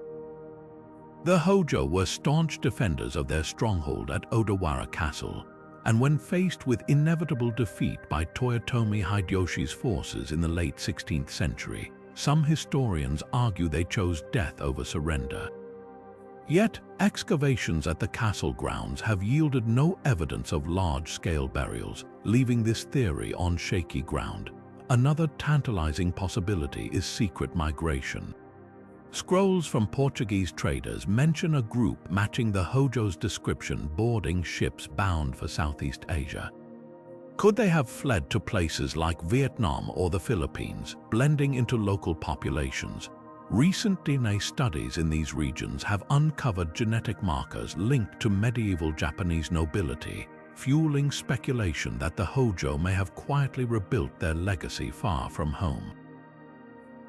Speaker 1: The Hojo were staunch defenders of their stronghold at Odawara Castle, and when faced with inevitable defeat by Toyotomi Hideyoshi's forces in the late 16th century, some historians argue they chose death over surrender. Yet, excavations at the castle grounds have yielded no evidence of large-scale burials, leaving this theory on shaky ground. Another tantalizing possibility is secret migration. Scrolls from Portuguese traders mention a group matching the Hojo's description boarding ships bound for Southeast Asia. Could they have fled to places like Vietnam or the Philippines, blending into local populations? Recent DNA studies in these regions have uncovered genetic markers linked to medieval Japanese nobility, fueling speculation that the Hojo may have quietly rebuilt their legacy far from home.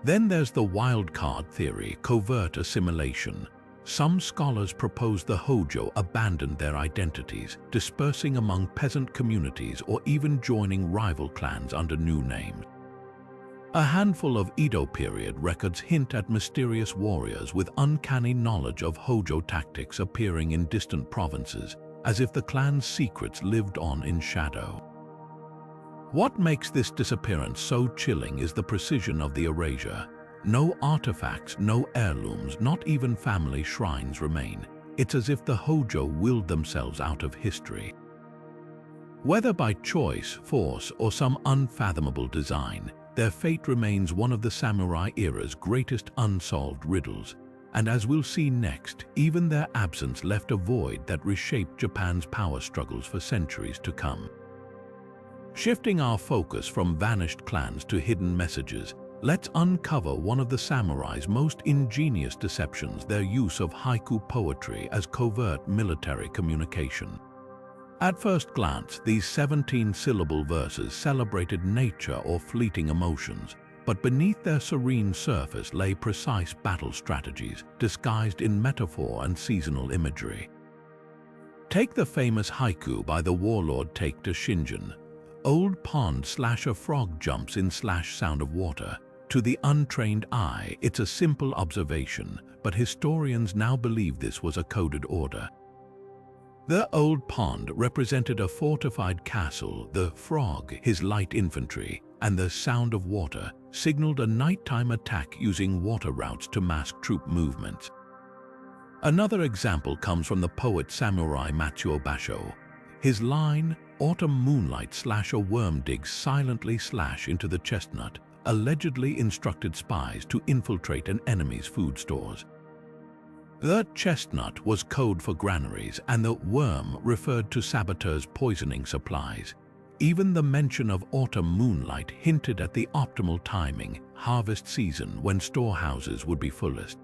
Speaker 1: Then there's the wildcard theory, covert assimilation. Some scholars propose the Hojo abandoned their identities, dispersing among peasant communities or even joining rival clans under new names. A handful of Edo period records hint at mysterious warriors with uncanny knowledge of Hojo tactics appearing in distant provinces, as if the clan's secrets lived on in shadow. What makes this disappearance so chilling is the precision of the erasure. No artifacts, no heirlooms, not even family shrines remain. It's as if the Hojo willed themselves out of history. Whether by choice, force, or some unfathomable design, their fate remains one of the samurai era's greatest unsolved riddles. And as we'll see next, even their absence left a void that reshaped Japan's power struggles for centuries to come. Shifting our focus from vanished clans to hidden messages, let's uncover one of the samurai's most ingenious deceptions, their use of haiku poetry as covert military communication. At first glance, these 17-syllable verses celebrated nature or fleeting emotions, but beneath their serene surface lay precise battle strategies, disguised in metaphor and seasonal imagery. Take the famous haiku by the warlord Take to Shinjin. Old pond / a frog jumps in / sound of water. To the untrained eye, it's a simple observation, but historians now believe this was a coded order. The old pond represented a fortified castle, the frog, his light infantry, and the sound of water signaled a nighttime attack using water routes to mask troop movements. Another example comes from the poet samurai Matsuo Basho. His line, "Autumn moonlight / a worm digs silently / into the chestnut," allegedly instructed spies to infiltrate an enemy's food stores. The chestnut was code for granaries, and the worm referred to saboteurs poisoning supplies. Even the mention of autumn moonlight hinted at the optimal timing, harvest season, when storehouses would be fullest.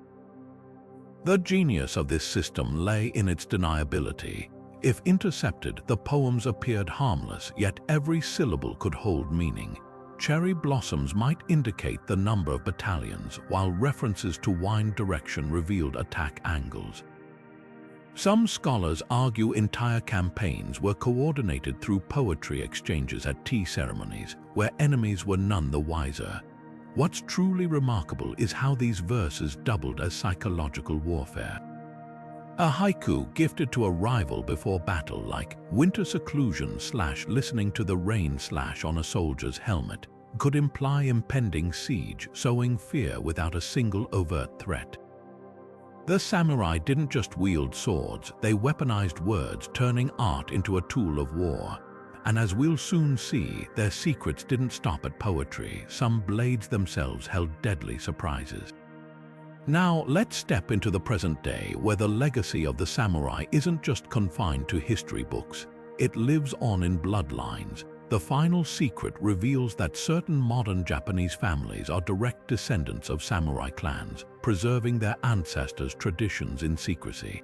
Speaker 1: The genius of this system lay in its deniability. If intercepted, the poems appeared harmless, yet every syllable could hold meaning. Cherry blossoms might indicate the number of battalions, while references to wind direction revealed attack angles. Some scholars argue entire campaigns were coordinated through poetry exchanges at tea ceremonies, where enemies were none the wiser. What's truly remarkable is how these verses doubled as psychological warfare. A haiku gifted to a rival before battle, like "winter seclusion / listening to the rain / on a soldier's helmet," could imply impending siege, sowing fear without a single overt threat. The samurai didn't just wield swords, they weaponized words, turning art into a tool of war. And as we'll soon see, their secrets didn't stop at poetry. Some blades themselves held deadly surprises. Now, let's step into the present day, where the legacy of the samurai isn't just confined to history books. It lives on in bloodlines. The final secret reveals that certain modern Japanese families are direct descendants of samurai clans, preserving their ancestors' traditions in secrecy.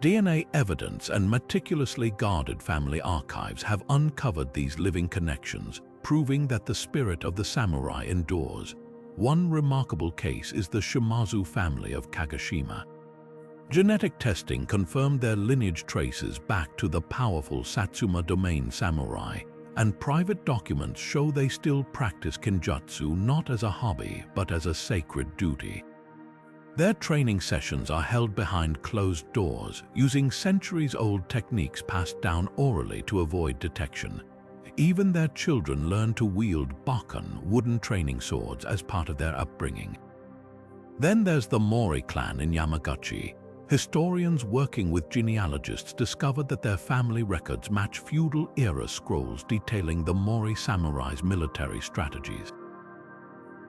Speaker 1: DNA evidence and meticulously guarded family archives have uncovered these living connections, proving that the spirit of the samurai endures. One remarkable case is the Shimazu family of Kagoshima. Genetic testing confirmed their lineage traces back to the powerful Satsuma domain samurai, and private documents show they still practice kinjutsu not as a hobby but as a sacred duty. Their training sessions are held behind closed doors, using centuries-old techniques passed down orally to avoid detection. Even their children learn to wield bokken, wooden training swords, as part of their upbringing. Then there's the Mori clan in Yamaguchi. Historians working with genealogists discovered that their family records match feudal-era scrolls detailing the Mori samurai's military strategies.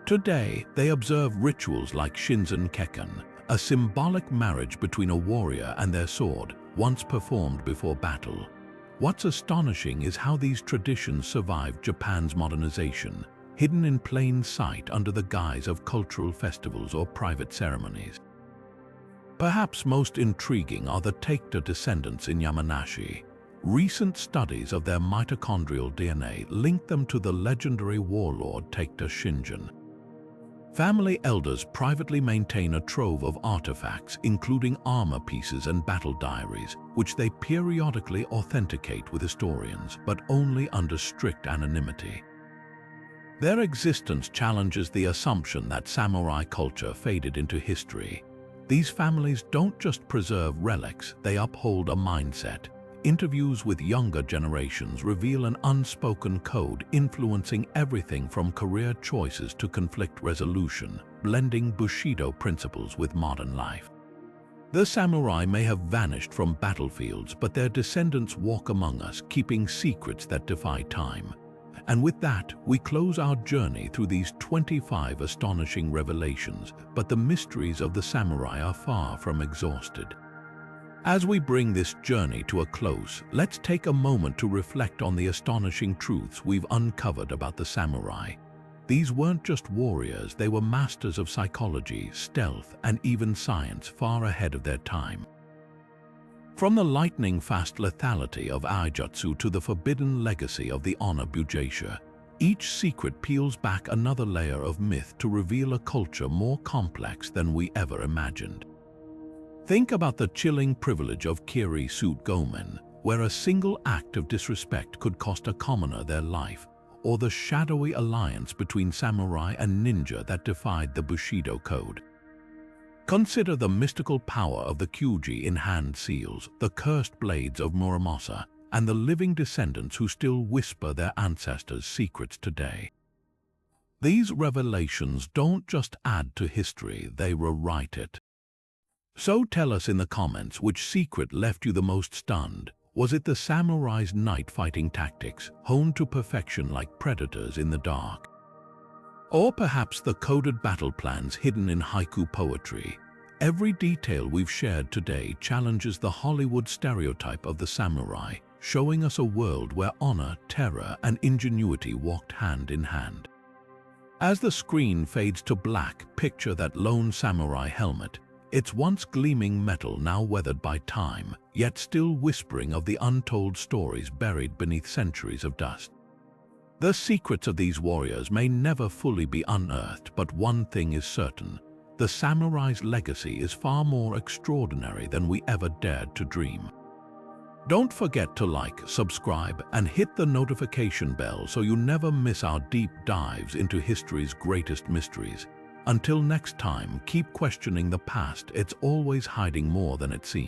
Speaker 1: Today, they observe rituals like Shinzen Kekken, a symbolic marriage between a warrior and their sword, once performed before battle. What's astonishing is how these traditions survived Japan's modernization, hidden in plain sight under the guise of cultural festivals or private ceremonies. Perhaps most intriguing are the Taikta descendants in Yamanashi. Recent studies of their mitochondrial DNA link them to the legendary warlord Taikta Shingen. Family elders privately maintain a trove of artifacts, including armor pieces and battle diaries, which they periodically authenticate with historians, but only under strict anonymity. Their existence challenges the assumption that samurai culture faded into history. These families don't just preserve relics, they uphold a mindset. Interviews with younger generations reveal an unspoken code influencing everything from career choices to conflict resolution, blending Bushido principles with modern life. The samurai may have vanished from battlefields, but their descendants walk among us, keeping secrets that defy time. And with that, we close our journey through these 25 astonishing revelations, but the mysteries of the samurai are far from exhausted. As we bring this journey to a close, let's take a moment to reflect on the astonishing truths we've uncovered about the samurai. These weren't just warriors, they were masters of psychology, stealth, and even science, far ahead of their time. From the lightning-fast lethality of Iaijutsu to the forbidden legacy of the Onna-Bugeisha, each secret peels back another layer of myth to reveal a culture more complex than we ever imagined. Think about the chilling privilege of Kiri-sute Gomen, where a single act of disrespect could cost a commoner their life, or the shadowy alliance between samurai and ninja that defied the Bushido code. Consider the mystical power of the Kyuji in hand seals, the cursed blades of Muramasa, and the living descendants who still whisper their ancestors' secrets today. These revelations don't just add to history, they rewrite it. So tell us in the comments which secret left you the most stunned. Was it the samurai's night-fighting tactics, honed to perfection like predators in the dark? Or perhaps the coded battle plans hidden in haiku poetry? Every detail we've shared today challenges the Hollywood stereotype of the samurai, showing us a world where honor, terror, and ingenuity walked hand in hand. As the screen fades to black, picture that lone samurai helmet. Its once gleaming metal now weathered by time, yet still whispering of the untold stories buried beneath centuries of dust. The secrets of these warriors may never fully be unearthed, but one thing is certain: the samurai's legacy is far more extraordinary than we ever dared to dream. Don't forget to like, subscribe, and hit the notification bell so you never miss our deep dives into history's greatest mysteries. Until next time, keep questioning the past, it's always hiding more than it seems.